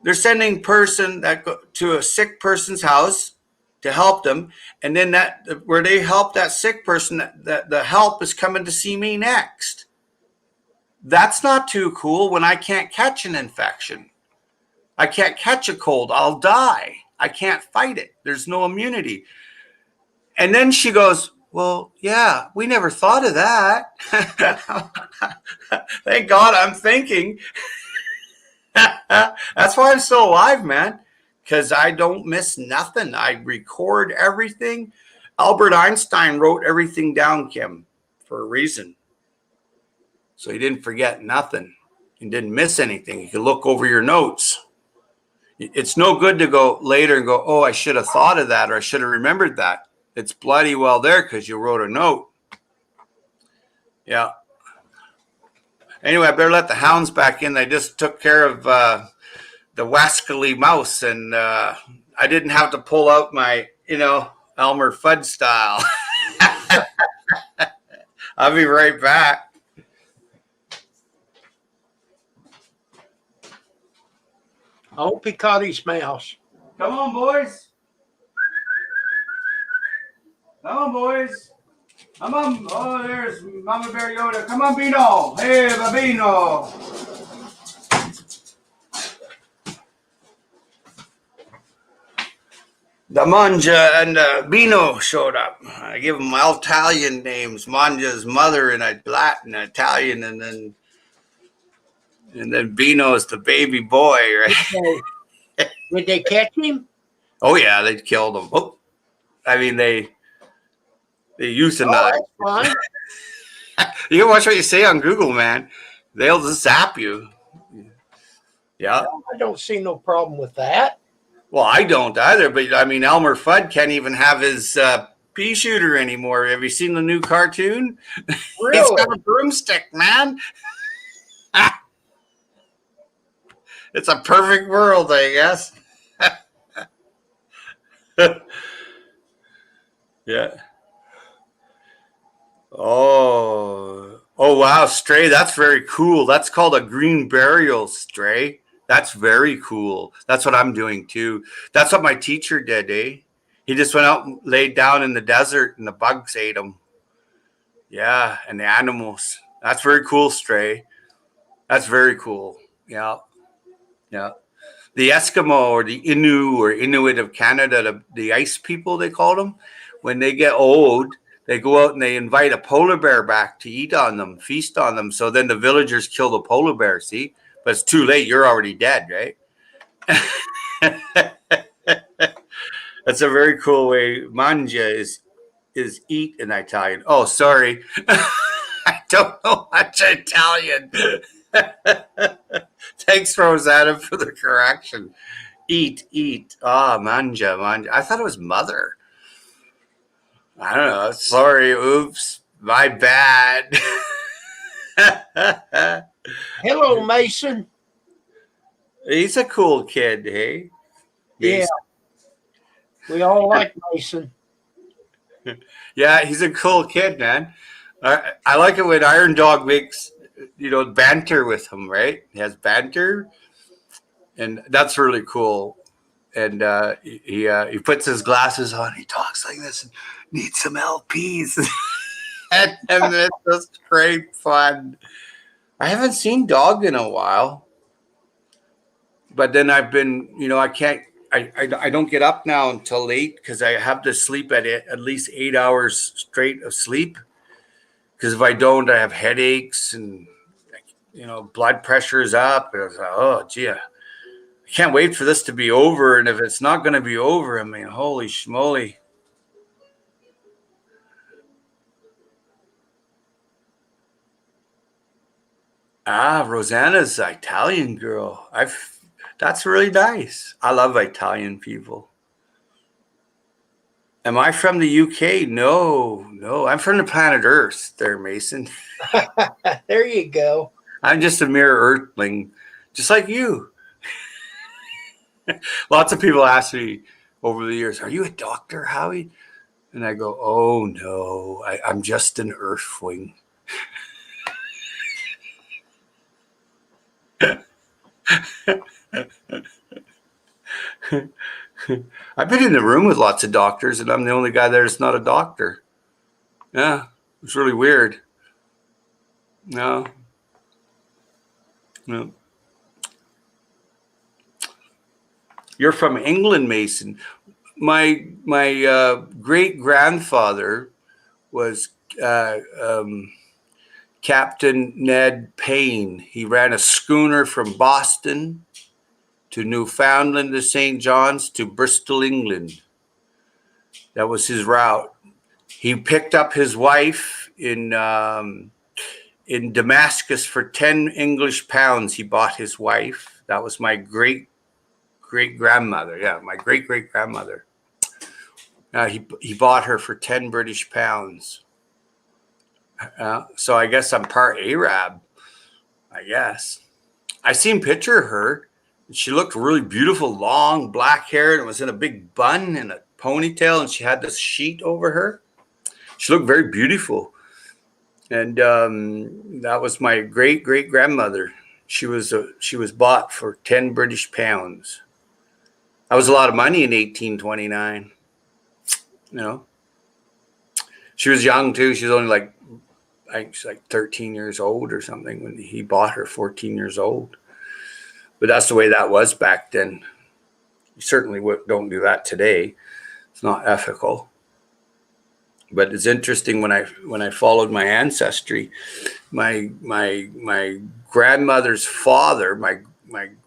They're sending person that go to a sick person's house to help them, and then that where they help that sick person, that the help is coming to see me next. That's not too cool when I can't catch an infection. I can't catch a cold. I'll die. I can't fight it. There's no immunity. And then she goes, well, yeah, we never thought of that. Thank God I'm thinking. That's why I'm still alive, man. Because I don't miss nothing. I record everything. Albert Einstein wrote everything down, Kim, for a reason. So he didn't forget nothing. He didn't miss anything. You could look over your notes. It's no good to go later and go, oh, I should have thought of that or I should have remembered that. It's bloody well there because you wrote a note. Yeah. Anyway, I better let the hounds back in. They just took care of the wascally mouse, and I didn't have to pull out my, Elmer Fudd style. I'll be right back. I hope he caught his mouse. Come on, boys. Come on, boys. Come on. Oh, there's Mama Bear Yoda. Come on, Bino. Hey, Babino. The Manja and Bino showed up. I give them Italian names. Manja's mother in a Latin, Italian, and then Bino is the baby boy, right? Did they catch him? Oh yeah, they killed him. Oh, I mean they euthanized. Oh, that's fine. You can watch what you say on Google, man. They'll just zap you. Yeah. I don't see no problem with that. Well, I don't either, but I mean, Elmer Fudd can't even have his pea shooter anymore. Have you seen the new cartoon? Really? He's got a broomstick, man. It's a perfect world, I guess. Yeah. Oh wow, Stray, that's very cool. That's called a green burial, Stray. That's very cool. That's what I'm doing too. That's what my teacher did, eh? He just went out and laid down in the desert and the bugs ate him. Yeah, and the animals. That's very cool, Stray. That's very cool. Yeah, yeah. The Eskimo or the Innu or Inuit of Canada, the ice people, they call them, when they get old, they go out and they invite a polar bear back to eat on them, feast on them. So then the villagers kill the polar bear, see? But it's too late. You're already dead, right? That's a very cool way. Mangia is eat in Italian. Oh, sorry. I don't know much Italian. Thanks, Rosanna, for the correction. Eat. Ah, mangia. I thought it was mother. I don't know. Sorry. Oops. My bad. Hello, Mason. He's a cool kid, hey? Yeah. We all like Mason. Yeah, he's a cool kid, man. I like it when Iron Dog makes, banter with him, right? He has banter, and that's really cool. And he puts his glasses on. He talks like this. And needs some LPs, and it's just great fun. I haven't seen Dog in a while, but then I've been, I can't. I don't get up now until late because I have to sleep at least 8 hours straight of sleep. Because if I don't, I have headaches and blood pressure is up. And I was like, oh, gee, I can't wait for this to be over. And if it's not going to be over, I mean, holy schmoly. Ah, Rosanna's an Italian girl. That's really nice. I love Italian people. Am I from the UK? No. I'm from the planet Earth there, Mason. There you go. I'm just a mere earthling, just like you. Lots of people ask me over the years, are you a doctor, Howie? And I go, oh, no, I'm just an earthling. I've been in the room with lots of doctors, and I'm the only guy there that's not a doctor. Yeah, it's really weird. No. You're from England, Mason. My great grandfather was Captain Ned Payne. He ran a schooner from Boston to Newfoundland to St. John's to Bristol, England. That was his route. He picked up his wife in Damascus for 10 English pounds. He bought his wife. That was my great grandmother. Yeah, my great grandmother. He bought her for 10 British pounds. So I guess I'm part Arab. I guess. I seen a picture of her. She looked really beautiful, long black hair, and it was in a big bun and a ponytail, and she had this sheet over her. She looked very beautiful. And that was my great grandmother. She was bought for 10 British pounds. That was a lot of money in 1829. She was young too. She was only I think she's like 13 years old or something when he bought her, 14 years old. But that's the way that was back then. You certainly don't do that today. It's not ethical. But it's interesting when I followed my ancestry, my grandmother's father, my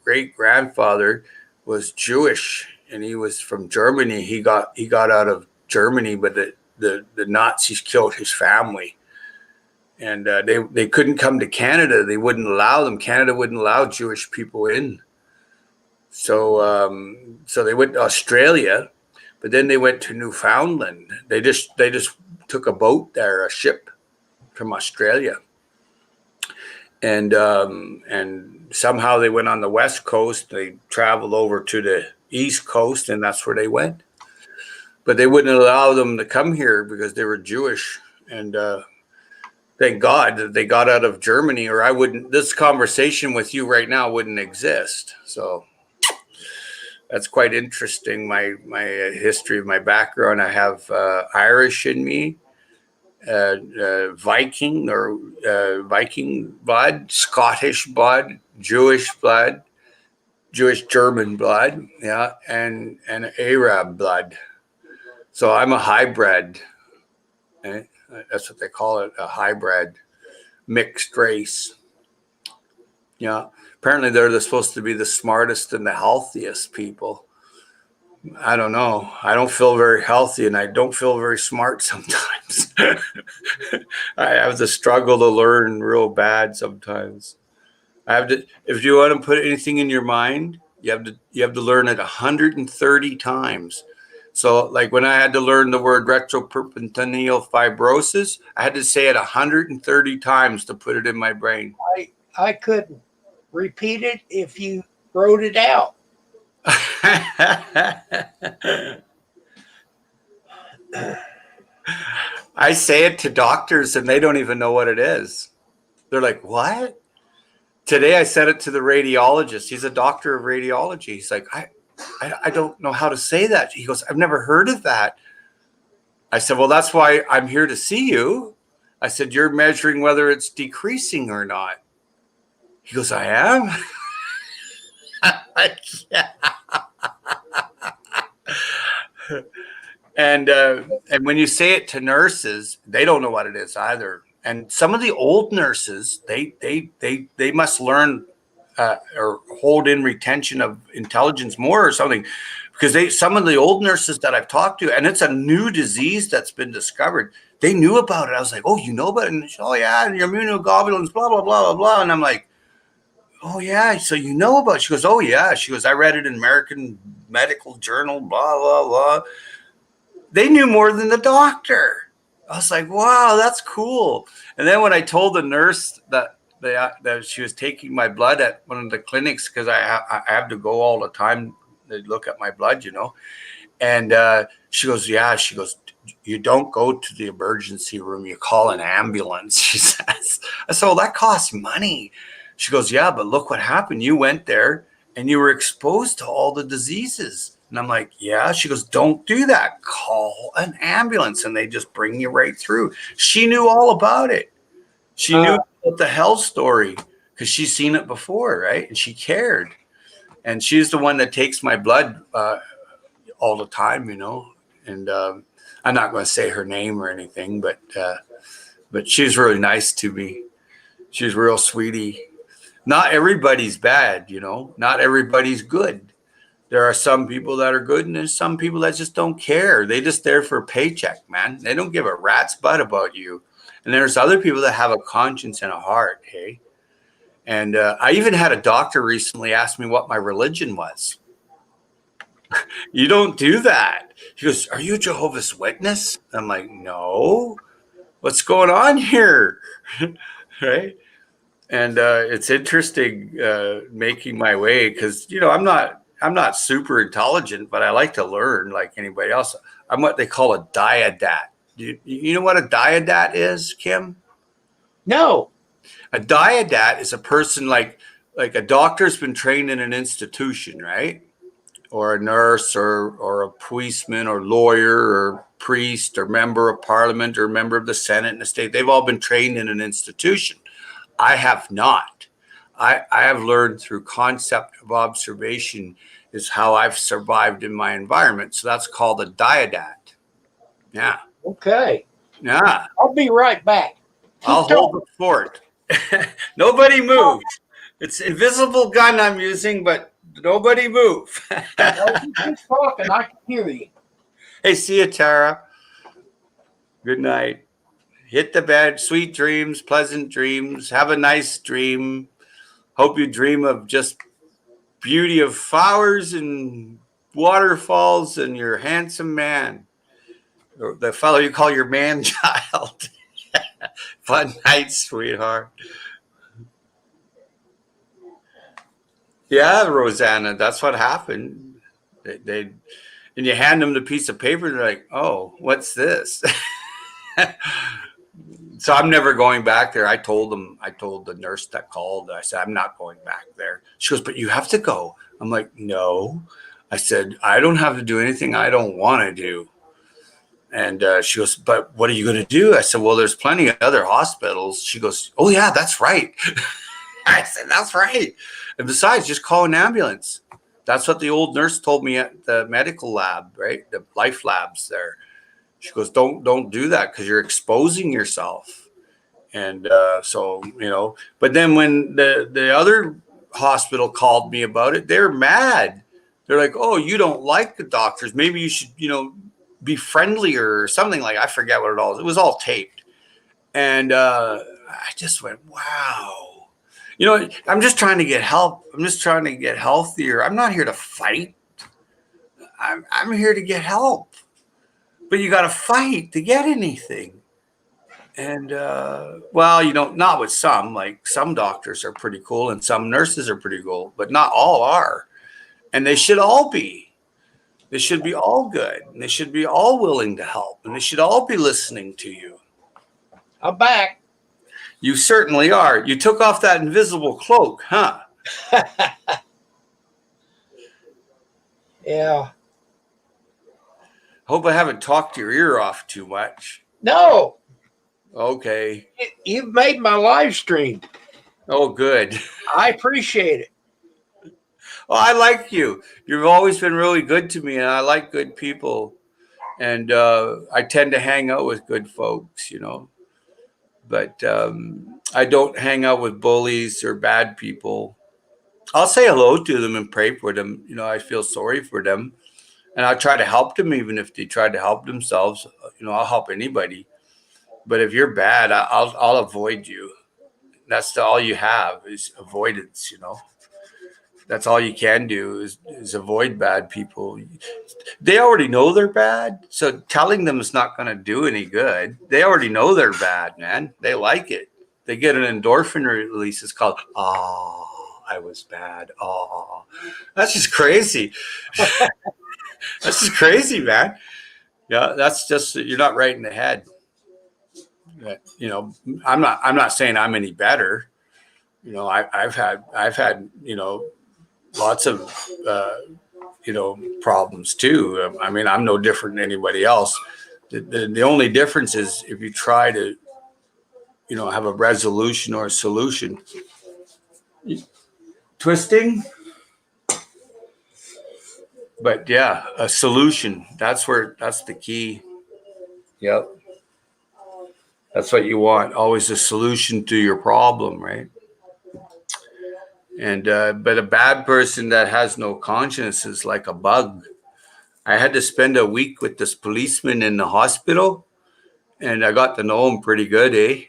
great grandfather was Jewish, and he was from Germany. He got out of Germany, but the Nazis killed his family. And they couldn't come to Canada. They wouldn't allow them. Canada wouldn't allow Jewish people in. So they went to Australia, but then they went to Newfoundland. They just took a boat there, a ship from Australia, and somehow they went on the west coast. They traveled over to the east coast, and that's where they went. But they wouldn't allow them to come here because they were Jewish, and Thank God that they got out of Germany, or I wouldn't. This conversation with you right now wouldn't exist. So that's quite interesting. My history, my background. I have Irish in me, Viking or Viking blood, Scottish blood, Jewish blood, Jewish German blood, yeah, and Arab blood. So I'm a hybrid. Eh? That's what they call it, a hybrid, mixed race. Yeah. Apparently they're supposed to be the smartest and the healthiest people. I don't know. I don't feel very healthy and I don't feel very smart sometimes. I have to struggle to learn real bad sometimes. I have to, if you want to put anything in your mind, you have to learn it 130 times. So like when I had to learn the word retroperitoneal fibrosis, I had to say it 130 times to put it in my brain. I couldn't repeat it if you wrote it out. I say it to doctors and they don't even know what it is. They're like, what? Today I said it to the radiologist. He's a doctor of radiology. He's like, I don't know how to say that. He goes, I've never heard of that. I said, well, that's why I'm here to see you. I said, you're measuring whether it's decreasing or not. He goes, I am? Yeah. And when you say it to nurses, they don't know what it is either. And some of the old nurses, they must learn or hold in retention of intelligence more or something, because some of the old nurses that I've talked to, and it's a new disease that's been discovered, they knew about it. I was like, oh, you know about it? And she, oh yeah, and your immunoglobulins, blah blah blah blah blah. And I'm like, oh yeah, so you know about it? She goes, oh yeah. She goes, I read it in American Medical Journal, blah blah blah. They knew more than the doctor. I was like, wow, that's cool. And then when I told the nurse that she was taking my blood at one of the clinics, because I have to go all the time to look at my blood, you know. And she goes, yeah. She goes, you don't go to the emergency room. You call an ambulance, she says. I said, well, that costs money. She goes, yeah, but look what happened. You went there and you were exposed to all the diseases. And I'm like, yeah. She goes, don't do that. Call an ambulance and they just bring you right through. She knew all about it. She knew about the health story because she's seen it before, right? And she cared. And she's the one that takes my blood all the time, you know. And I'm not going to say her name or anything, but she's really nice to me. She's real sweetie. Not everybody's bad, you know. Not everybody's good. There are some people that are good and there's some people that just don't care. They just there for a paycheck, man. They don't give a rat's butt about you. And there's other people that have a conscience and a heart, hey? And I even had a doctor recently ask me what my religion was. You don't do that. He goes, are you a Jehovah's Witness? I'm like, no. What's going on here? Right? And it's interesting making my way because, you know, I'm not super intelligent, but I like to learn like anybody else. I'm what they call a diadat. You know what a diadat is, Kim? No. A diadat is a person like a doctor's been trained in an institution, right? Or a nurse or a policeman or lawyer or priest or member of parliament or member of the Senate and the state. They've all been trained in an institution. I have not. I have learned through concept of observation is how I've survived in my environment. So that's called a diadat. Yeah. Okay. Yeah. I'll be right back. I'll hold the fort. Nobody move. It's invisible gun I'm using, but nobody move. Keep talking. I can hear you. Hey, see you, Tara. Good night. Hit the bed. Sweet dreams, pleasant dreams. Have a nice dream. Hope you dream of just beauty of flowers and waterfalls and your handsome man. Or the fellow you call your man child. Fun night, sweetheart. Yeah, Rosanna, that's what happened. They and you hand them the piece of paper, they're like, oh, what's this? So I'm never going back there. I told the nurse that called, I said, I'm not going back there. She goes, but you have to go. I'm like, no. I said, I don't have to do anything I don't want to do. And she goes, but what are you going to do? I said, well, there's plenty of other hospitals. She goes, oh, yeah, that's right. I said, that's right. And besides, just call an ambulance. That's what the old nurse told me at the medical lab, right? The life labs there. She goes, don't do that because you're exposing yourself. And so, but then when the other hospital called me about it, they're mad. They're like, oh, you don't like the doctors. Maybe you should, be friendlier or something like, I forget what it was all taped. And I just went, wow. I'm just trying to get help. I'm just trying to get healthier. I'm not here to fight. I'm here to get help. But you got to fight to get anything. And, not with some. Like some doctors are pretty cool and some nurses are pretty cool, but not all are. And they should all be. They should be all good. And they should be all willing to help. And they should all be listening to you. I'm back. You certainly are. You took off that invisible cloak, huh? Yeah. Hope I haven't talked your ear off too much. No. Okay. You've made my live stream. Oh, good. I appreciate it. Well, I like you. You've always been really good to me, and I like good people. And I tend to hang out with good folks, But I don't hang out with bullies or bad people. I'll say hello to them and pray for them. I feel sorry for them. And I try to help them even if they try to help themselves. I'll help anybody. But if you're bad, I'll avoid you. That's all you have is avoidance, That's all you can do is avoid bad people. They already know they're bad. So telling them is not going to do any good. They already know they're bad, man. They like it. They get an endorphin release. It's called, I was bad. Oh, that's just crazy. That's just crazy, man. Yeah, that's just, you're not right in the head. I'm not saying I'm any better. I've had, lots of, problems too. I'm no different than anybody else. The only difference is if you try to, have a resolution or a solution. Twisting. But yeah, a solution. That's the key. Yep. That's what you want. Always a solution to your problem, right? And but a bad person that has no conscience is like a bug. I had to spend a week with this policeman in the hospital, and I got to know him pretty good, eh?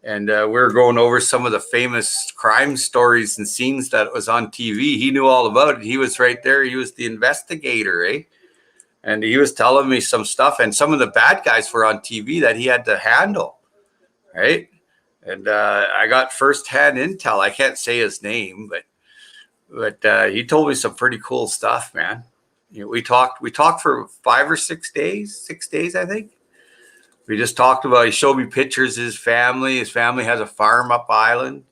And we were going over some of the famous crime stories and scenes that was on TV. He knew all about it. He was right there. He was the investigator, eh? And he was telling me some stuff, and some of the bad guys were on TV that he had to handle, right? And I got firsthand intel. I can't say his name, but he told me some pretty cool stuff, man. We talked for 5 or 6 days, 6 days, I think. We just talked about, he showed me pictures of his family. His family has a farm up island.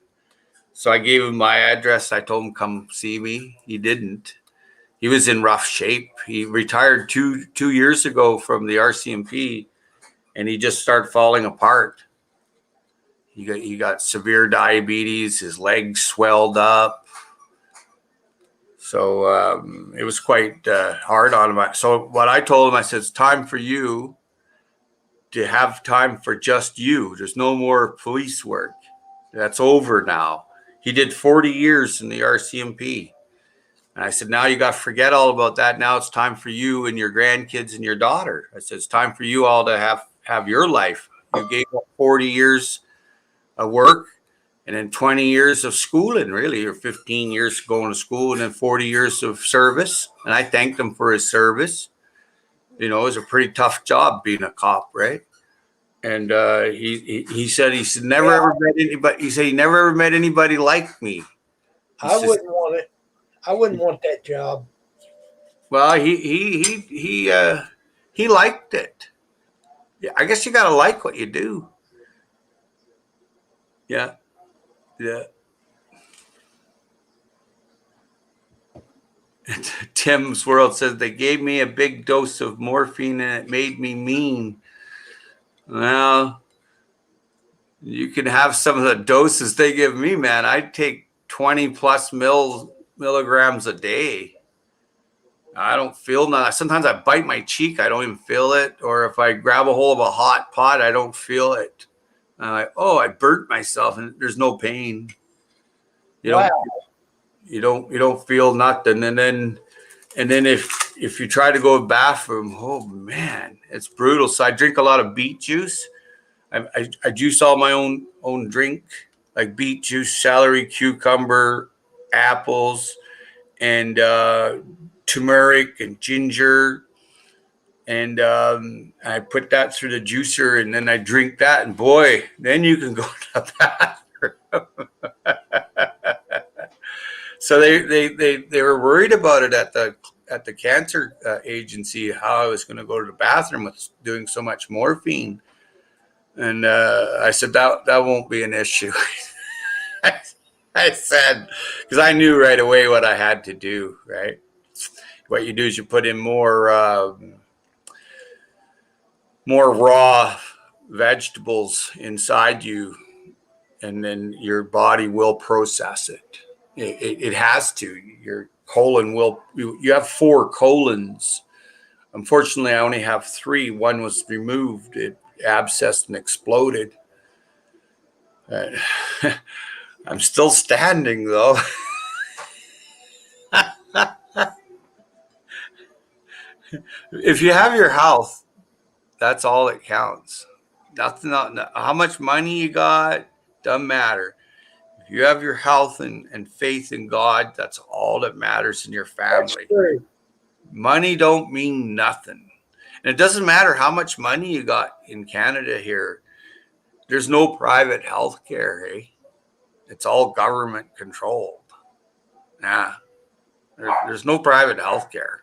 So I gave him my address. I told him, come see me. He didn't. He was in rough shape. He retired two years ago from the RCMP, and he just started falling apart. He got severe diabetes. His legs swelled up. So it was quite hard on him. So what I told him, I said, it's time for you to have time for just you. There's no more police work. That's over now. He did 40 years in the RCMP. And I said, now you got to forget all about that. Now it's time for you and your grandkids and your daughter. I said, it's time for you all to have your life. You gave up 40 years of work and then 20 years of schooling, really, or 15 years going to school and then 40 years of service. And I thanked him for his service. It was a pretty tough job being a cop, right? And he said never ever met anybody. He said he never ever met anybody like me. I wouldn't want it. I wouldn't want that job. Well, he liked it. Yeah, I guess you got to like what you do. Yeah. Yeah. Tim's World says they gave me a big dose of morphine and it made me mean. Well, you can have some of the doses they give me, man. I take 20 plus milligrams a day. I don't feel nothing. Sometimes I bite my cheek, I don't even feel it. Or if I grab a hold of a hot pot, I don't feel it. I'm like, oh, I burnt myself, and there's no pain. You Wow. don't feel nothing. And then if you try to go to the bathroom, oh man, it's brutal. So I drink a lot of beet juice. I juice all my own drink, like beet juice, celery, cucumber, apples, and turmeric and ginger, and I put that through the juicer, and then I drink that, and boy, then you can go to the bathroom. So they were worried about it at the cancer agency, how I was going to go to the bathroom with doing so much morphine. And I said, that won't be an issue. I said, because I knew right away what I had to do, right? What you do is you put in more raw vegetables inside you, and then your body will process it. It has to. Your colon will, you have 4 colons. Unfortunately, I only have 3. One was removed. It abscessed and exploded. I'm still standing though. If you have your health, that's all that counts. Nothing, how much money you got, doesn't matter. If you have your health and faith in God, that's all that matters in your That's family. true. Money don't mean nothing. And it doesn't matter how much money you got in Canada here. There's no private health care, hey? It's all government controlled. Nah, there's no private health care.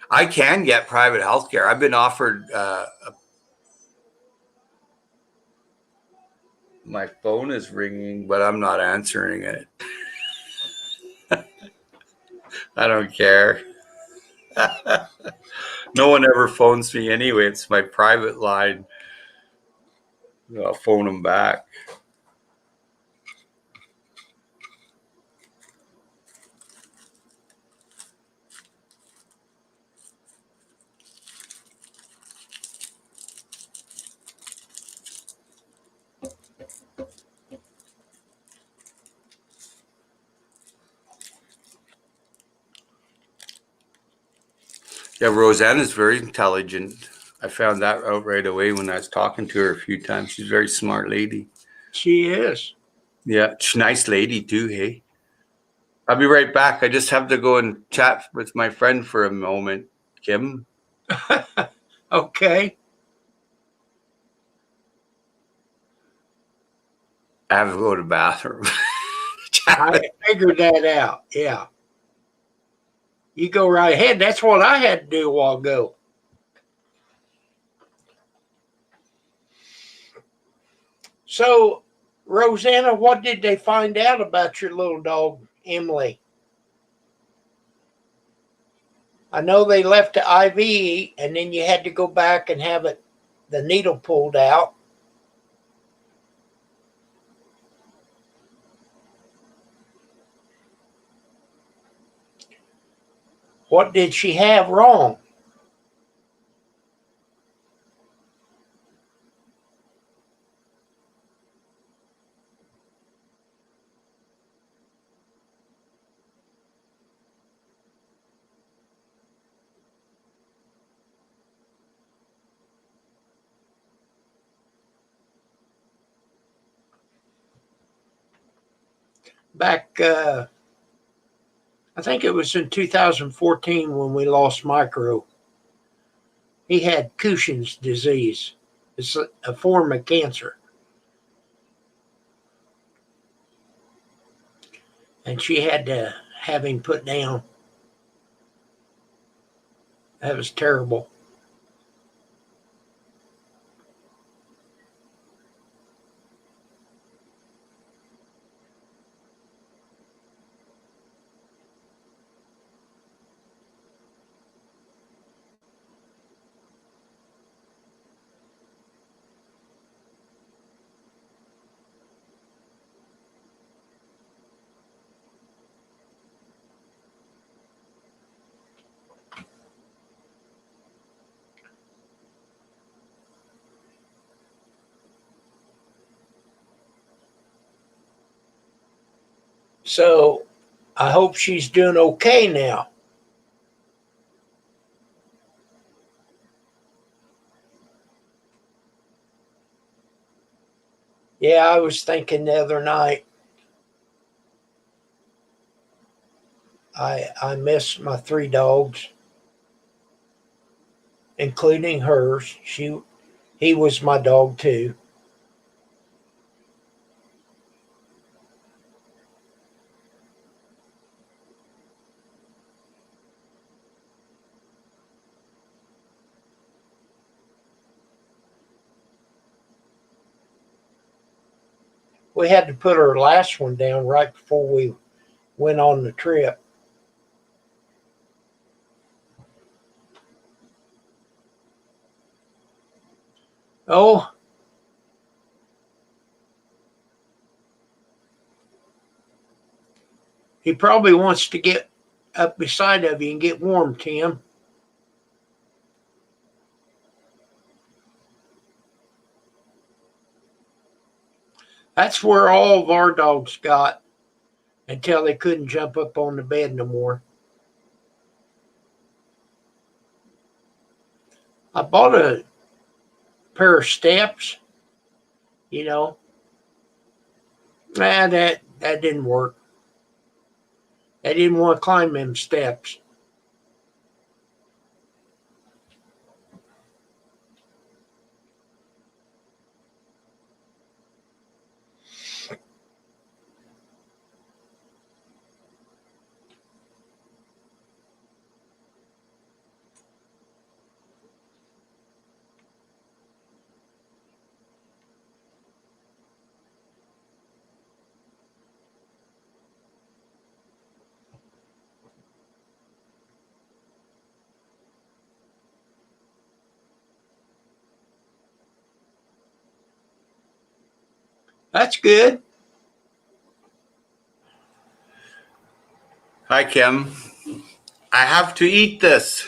I can get private health care. I've been offered my phone is ringing, but I'm not answering it. I don't care. No one ever phones me anyway. It's my private line. I'll phone them back. Yeah, Roseanne is very intelligent. I found that out right away when I was talking to her a few times. She's a very smart lady. She is. Yeah, she's a nice lady too, hey? I'll be right back. I just have to go and chat with my friend for a moment, Kim. Okay. I have to go to the bathroom. I figured that out. Yeah. You go right ahead. That's what I had to do a while ago. So, Rosanna, what did they find out about your little dog, Emily? I know they left the IV and then you had to go back and have the needle pulled out. What did she have wrong? Back, I think it was in 2014 when we lost Micro. He had Cushing's disease. It's a form of cancer. And she had to have him put down. That was terrible. So I hope she's doing okay now. Yeah, I was thinking the other night, I miss my 3 dogs, including hers. He was my dog too. We had to put our last one down right before we went on the trip. Oh, he probably wants to get up beside of you and get warm, Tim. That's where all of our dogs got until they couldn't jump up on the bed no more. I bought a pair of steps, you know. That didn't work. They didn't want to climb them steps. That's good. Hi, Kim. I have to eat this.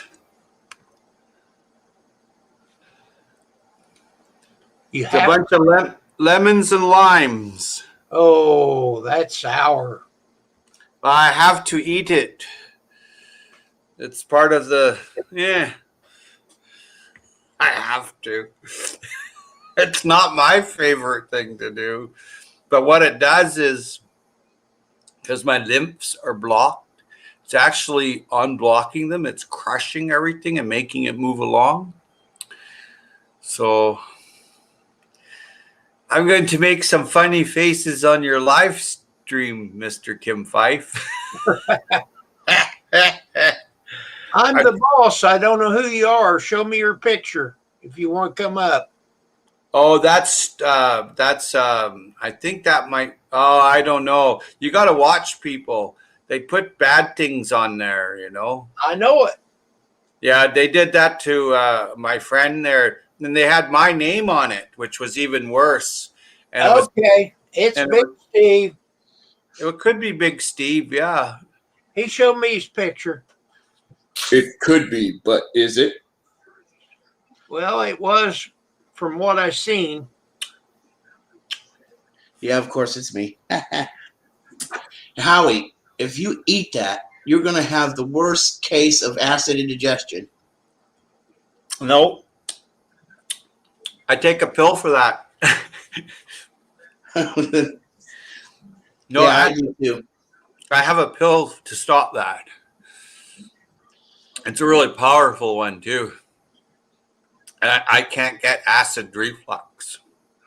You It's a have. bunch of lemons and limes. Oh, that's sour. I have to eat it. It's part of the, yeah, I have to. It's not my favorite thing to do. But what it does is, because my lymphs are blocked, it's actually unblocking them. It's crushing everything and making it move along. So I'm going to make some funny faces on your live stream, Mr. Kim Fife. I'm the boss. I don't know who you are. Show me your picture if you want to come up. Oh, that's I think that might, oh, I don't know. You got to watch people. They put bad things on there, you know? I know it. Yeah, they did that to my friend there. And they had my name on it, which was even worse. And Okay. It's Big Steve. it could be Big Steve, yeah. He showed me his picture. It could be, but is it? Well, it was from what I've seen. Yeah, of course it's me. Howie, if you eat that, you're going to have the worst case of acid indigestion. No. I take a pill for that. No, yeah, I do too. I have a pill to stop that. It's a really powerful one too. And I can't get acid reflux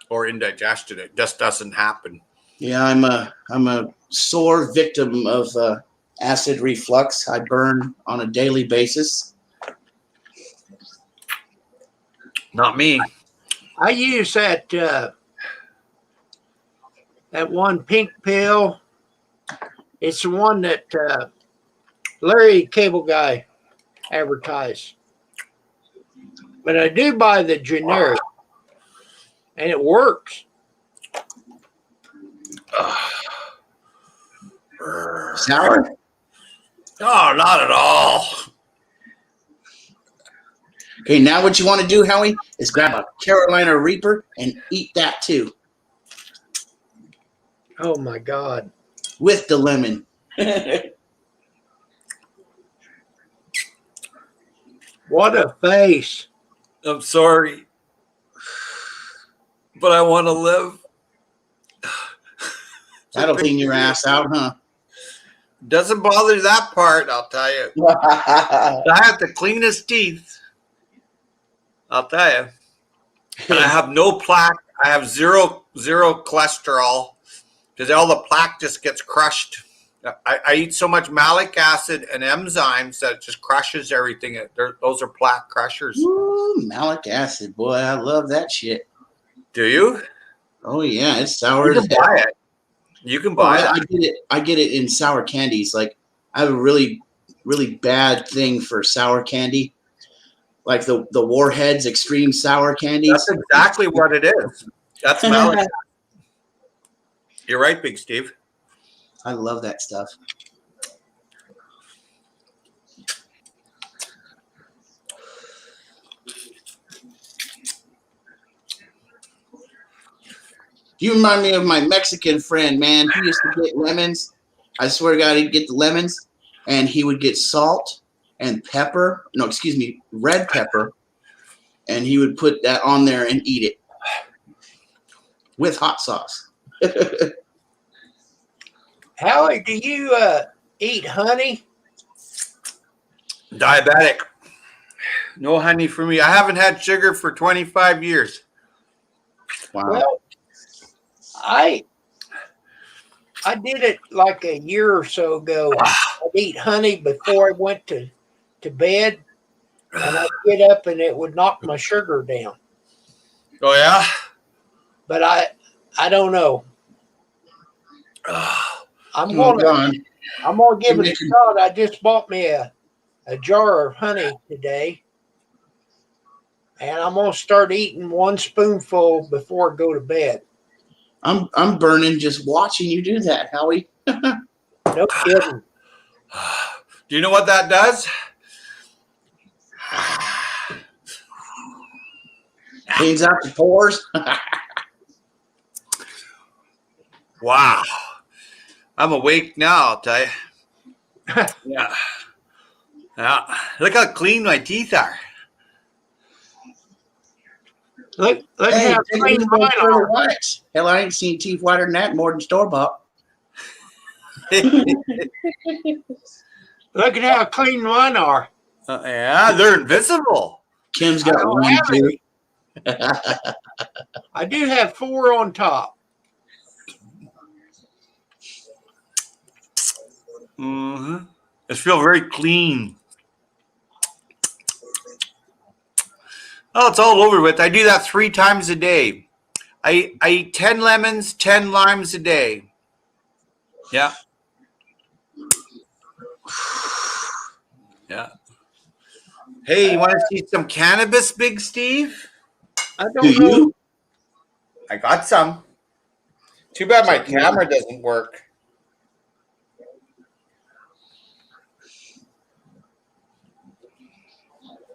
or indigestion. It just doesn't happen. Yeah, I'm a sore victim of acid reflux. I burn on a daily basis. Not me. I use that one pink pill. It's the one that Larry Cable Guy advertised. But I do buy the generic, and it works. Sour? No, not at all. Okay, now what you want to do, Howie, is grab a Carolina Reaper and eat that too. Oh my God. with the lemon. What a face. I'm sorry, but I want to live. That'll clean your ass out, huh? Doesn't bother that part, I'll tell you. I have the cleanest teeth. I'll tell you. And I have no plaque. I have zero cholesterol because all the plaque just gets crushed. I eat so much malic acid and enzymes that it just crushes everything. Those are plaque crushers. Ooh, malic acid, boy, I love that shit. Do you? Oh yeah, it's sour. You can buy it. You can buy it. I get it in sour candies. Like I have a really, really bad thing for sour candy. Like the Warheads Extreme Sour Candies. That's exactly what it is. That's malic acid. You're right, Big Steve. I love that stuff. You remind me of my Mexican friend, man. He used to get lemons. I swear to God, he'd get the lemons, and he would get salt and pepper. No, excuse me, red pepper, and he would put that on there and eat it with hot sauce. Howie, do you eat honey? Diabetic. No honey for me. I haven't had sugar for 25 years. Wow. Well, I did it like a year or so ago. I'd eat honey before I went to bed, and I'd get up and it would knock my sugar down. Oh yeah. But I don't know. I'm Oh, gonna God. give it a shot. I just bought me a jar of honey today, and I'm gonna start eating one spoonful before I go to bed. I'm burning just watching you do that, Howie. No kidding. Do you know what that does? Cleans out the pores. Wow. I'm awake now, I'll tell you. Yeah. Yeah. Look how clean my teeth are. Look Hey, how take clean it mine for are. the whites. Hell, I ain't seen teeth whiter than that more than store bought. Look at how clean mine are. Yeah, they're invisible. Kim's I got don't one have too. any. I do have 4 on top. Mm-hmm. It feels very clean. Oh, it's all over with. I do that 3 times a day. I eat 10 lemons, 10 limes a day. Yeah. Yeah. Hey, you want to see some cannabis, Big Steve? I Do don't know. you? I got some. Too bad my camera doesn't work.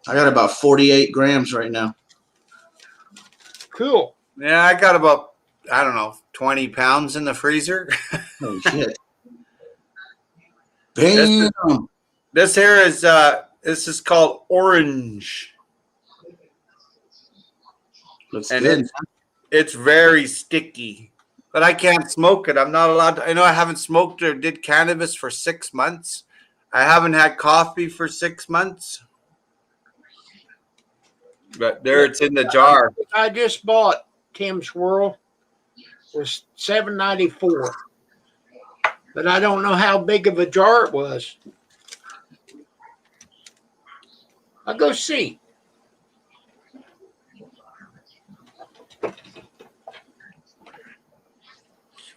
I got about 48 grams right now. Cool. Yeah, I got about, I don't know, 20 pounds in the freezer. Holy shit. Bam. This here is this is called orange. Looks And good. it's very sticky. But I can't smoke it. I'm not allowed to. I know I haven't smoked or did cannabis for 6 months. I haven't had coffee for 6 months. But there it's in the jar. I just bought Tim Swirl. It was $7.94. But I don't know how big of a jar it was. I'll go see.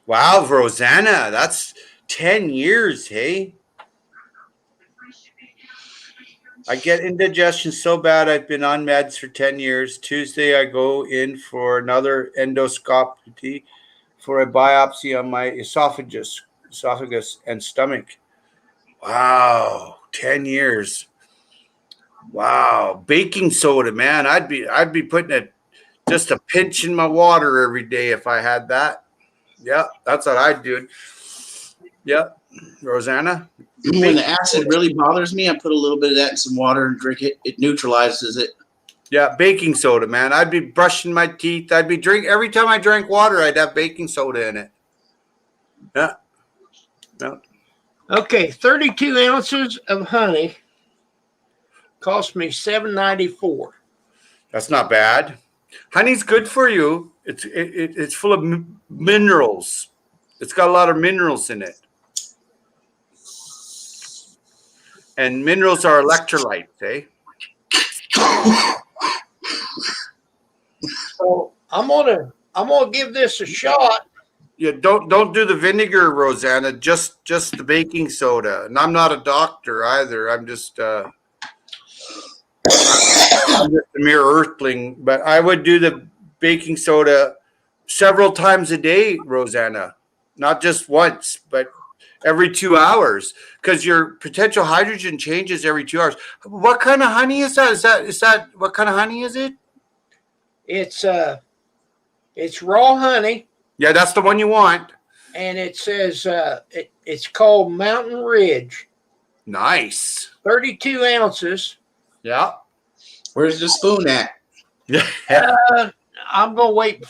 Wow, Rosanna, that's 10 years, hey? I get indigestion so bad I've been on meds for 10 years. Tuesday I go in for another endoscopy for a biopsy on my esophagus and stomach. Wow, 10 years. Wow, baking soda, man. I'd be putting just a pinch in my water every day if I had that. Yeah, that's what I'd do. Yep. Rosanna? When the acid really bothers me, I put a little bit of that in some water and drink it. It neutralizes it. Yeah, baking soda, man. I'd be brushing my teeth. I'd be every time I drank water, I'd have baking soda in it. Yeah. Yeah. Okay, 32 ounces of honey cost me $7.94. That's not bad. Honey's good for you. It's full of minerals. It's got a lot of minerals in it. And minerals are electrolytes, eh? So I'm gonna give this a shot. Yeah, don't do the vinegar, Rosanna. Just the baking soda. And I'm not a doctor either. I'm just a mere earthling. But I would do the baking soda several times a day, Rosanna. Not just once, but every 2 hours, because your potential hydrogen changes every 2 hours. What kind of honey is that? Is that what kind of honey is it? It's raw honey, Yeah, that's the one you want. and it says it's called Mountain Ridge. Nice. 32 ounces. Yeah. Where's the spoon at? Yeah. I'm gonna wait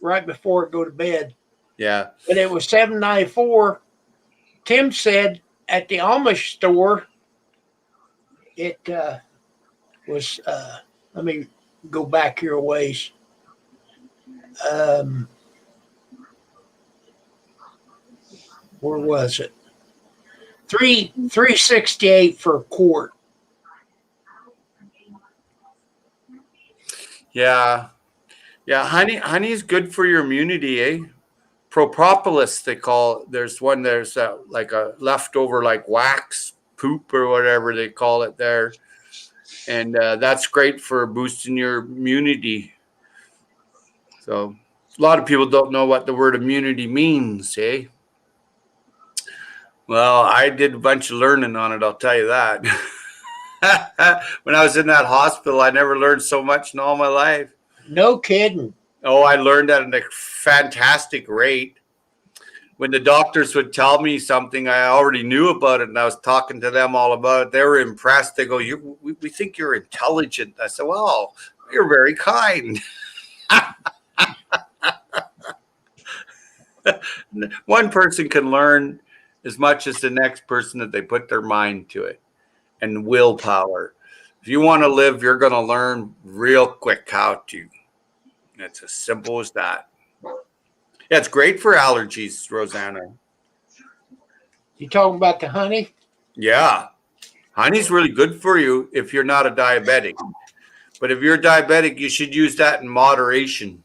right before I go to bed. Yeah. But it was $7.94. Tim said at the Amish store, it was. Let me go back here a ways. Where was it? $3.68 for a quart. Yeah. Yeah. Honey is good for your immunity, eh? Propolis, they call it. There's like a leftover, like wax poop or whatever they call it there. And that's great for boosting your immunity. So a lot of people don't know what the word immunity means, eh? Well, I did a bunch of learning on it, I'll tell you that. When I was in that hospital, I never learned so much in all my life. No kidding. Oh, I learned at a fantastic rate. When the doctors would tell me something, I already knew about it, and I was talking to them all about it. They were impressed. They go, we think you're intelligent. I said, well, you're very kind. One person can learn as much as the next person that they put their mind to it, and willpower. If you want to live, you're going to learn real quick how to. It's as simple as that. Yeah, it's great for allergies, Rosanna. You talking about the honey? Yeah. Honey's really good for you if you're not a diabetic. But if you're diabetic, you should use that in moderation.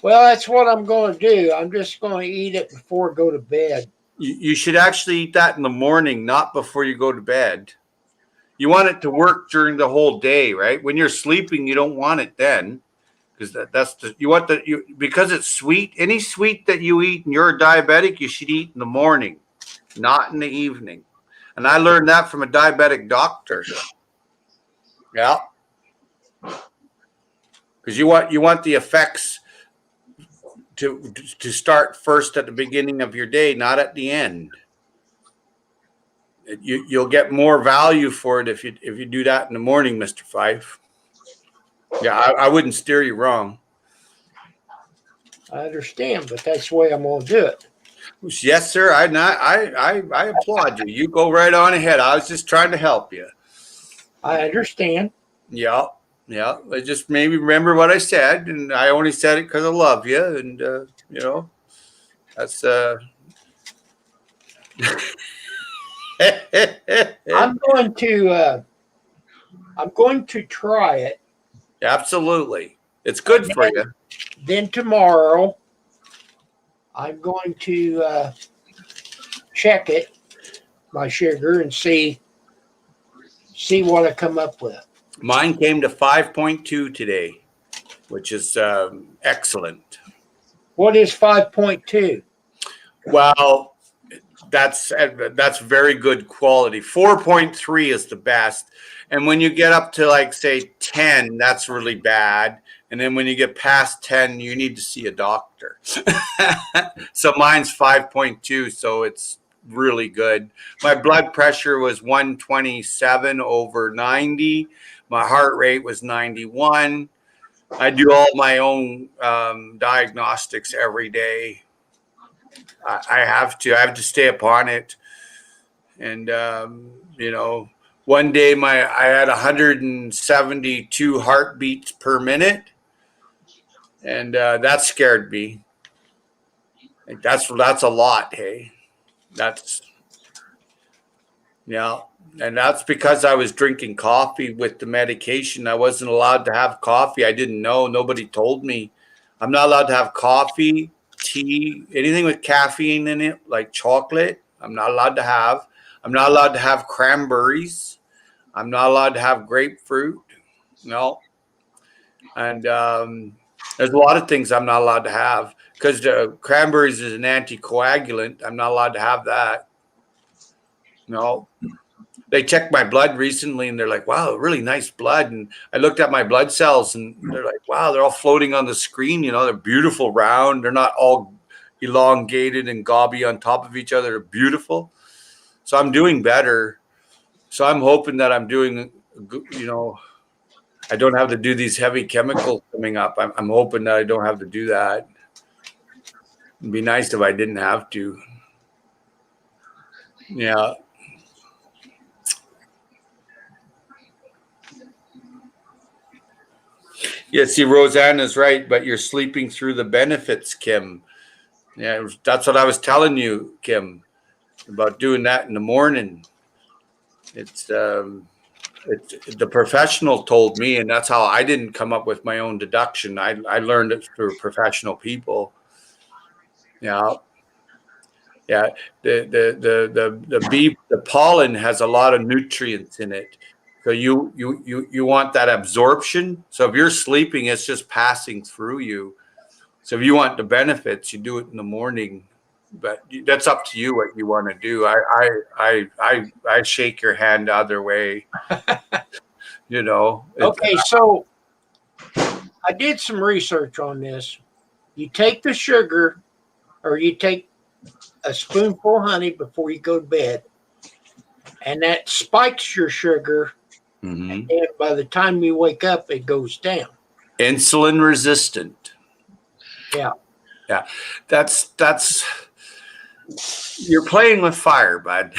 Well, that's what I'm going to do. I'm just going to eat it before I go to bed. You should actually eat that in the morning, not before you go to bed. You want it to work during the whole day, right? When you're sleeping, you don't want it then. Because because it's sweet. Any sweet that you eat and you're a diabetic, you should eat in the morning, not in the evening. And I learned that from a diabetic doctor. Yeah, because you want the effects to start first at the beginning of your day, not at the end. You'll get more value for it if you do that in the morning, Mr. Fife. Yeah, I wouldn't steer you wrong. I understand, but that's the way I'm going to do it. Yes, sir. I applaud you. You go right on ahead. I was just trying to help you. I understand. Yeah. I just maybe remember what I said, and I only said it because I love you, and that's. I'm going to try it. Absolutely. It's good for you. Then tomorrow, I'm going to check it, my sugar, and see what I come up with. Mine came to 5.2 today, which is excellent. What is 5.2? Well, that's very good quality. 4.3 is the best. And when you get up to, like, say 10, that's really bad. And then when you get past 10, you need to see a doctor. So mine's 5.2, so it's really good. My blood pressure was 127 over 90. My heart rate was 91. I do all my own diagnostics every day. I have to stay upon it. And, you know, one day I had 172 heartbeats per minute. And that scared me. Like that's a lot, hey. Yeah. And that's because I was drinking coffee with the medication. I wasn't allowed to have coffee. I didn't know. Nobody told me. I'm not allowed to have coffee, tea, anything with caffeine in it, like chocolate. I'm not allowed to have. I'm not allowed to have cranberries. I'm not allowed to have grapefruit. No. And there's a lot of things I'm not allowed to have because the cranberries is an anticoagulant. I'm not allowed to have that. No. They checked my blood recently and they're like, wow, really nice blood. And I looked at my blood cells and they're like, wow, they're all floating on the screen. You know, they're beautiful, round. They're not all elongated and gobby on top of each other. They're beautiful. So I'm doing better. So I'm hoping that I'm doing, you know, I don't have to do these heavy chemicals coming up. I'm hoping that I don't have to do that. It'd be nice if I didn't have to. Yeah. Yeah, see, Rosanna's right, but you're sleeping through the benefits, Kim. Yeah, that's what I was telling you, Kim, about doing that in the morning. It's the professional told me, and that's how I didn't come up with my own deduction. I learned it through professional people. Yeah. Yeah. The pollen has a lot of nutrients in it. So you want that absorption. So if you're sleeping, it's just passing through you. So if you want the benefits, you do it in the morning. But that's up to you what you want to do. I shake your hand the other way. You know. Okay, so I did some research on this. You take the sugar, or you take a spoonful of honey before you go to bed, and that spikes your sugar. Mm-hmm. And then by the time you wake up, it goes down. Insulin resistant. Yeah. Yeah. That's you're playing with fire, bud.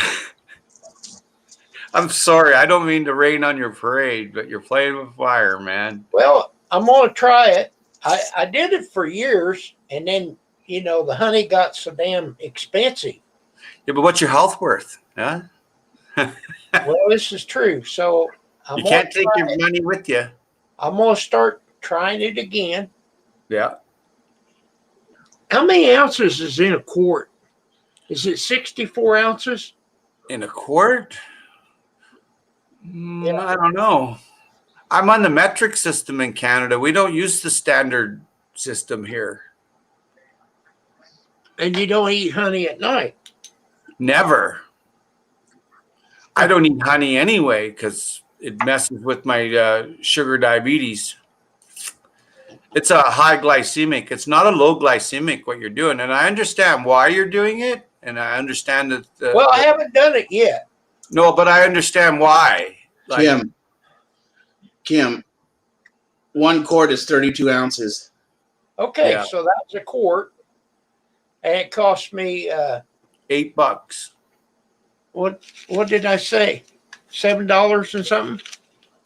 I'm sorry. I don't mean to rain on your parade, but you're playing with fire, man. Well, I'm going to try it. I did it for years, and then, you know, the honey got so damn expensive. Yeah, but what's your health worth? Huh? Well, this is true. So You can't take your money with you. I'm going to start trying it again. Yeah. How many ounces is in a quart? Is it 64 ounces? In a quart? Yeah. I don't know. I'm on the metric system in Canada. We don't use the standard system here. And you don't eat honey at night? Never. I don't eat honey anyway because it messes with my sugar diabetes. It's a high glycemic. It's not a low glycemic what you're doing. And I understand why you're doing it. And I understand that. Well, I haven't done it yet. No, but I understand why. Like, Kim, 1 quart is 32 ounces. Okay, Yeah. so that's a quart. And it cost me, $8. what did I say? $7 and something?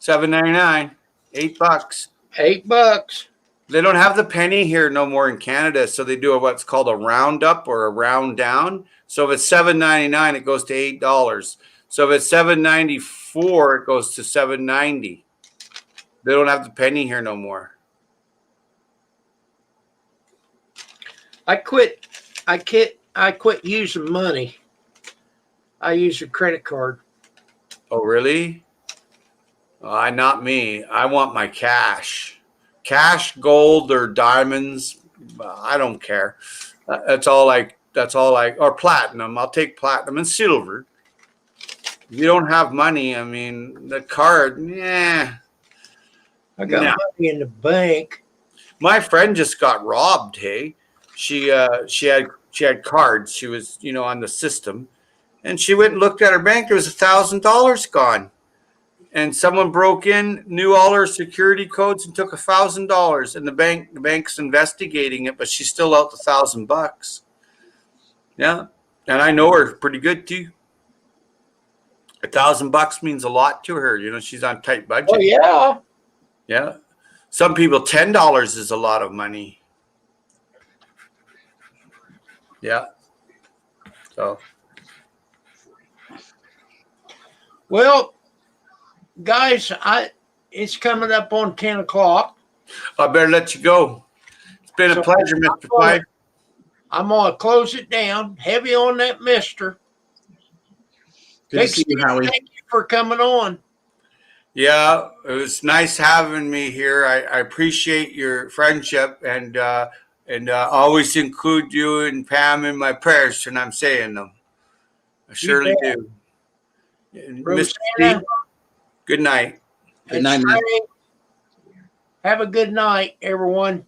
$7.99. $8. $8. They don't have the penny here no more in Canada, so they do what's called a round up or a round down. So if it's $7.99, it goes to $8. So if it's $7.94, it goes to $7.90. They don't have the penny here no more. I quit using money. I use a credit card. Oh, really? Not me. I want my cash. Cash, gold, or diamonds. I don't care. That's all or platinum. I'll take platinum and silver. If you don't have money, I mean, the card, yeah. I got money in the bank. My friend just got robbed. Hey, she had cards. She was on the system, and she went and looked at her bank. There was $1,000 gone, and someone broke in, knew all her security codes, and took $1,000. And the bank's investigating it, but she's still out $1,000. Yeah, and I know her pretty good too. $1,000 means a lot to her. She's on tight budget. Oh yeah. Yeah. Some people, $10 is a lot of money. Yeah. So. Well, guys, it's coming up on 10 o'clock. I better let you go. It's been a pleasure, Mr. Fife. I'm going to close it down. Heavy on that mister. Good to see you, Howie. Thank you for coming on. Yeah, it was nice having me here. I appreciate your friendship and always include you and Pam in my prayers when I'm saying them. I surely do. Mr. Steve, good night. Good night, man. Have a good night, everyone.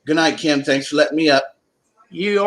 Good night, Kim. Thanks for letting me up. You are.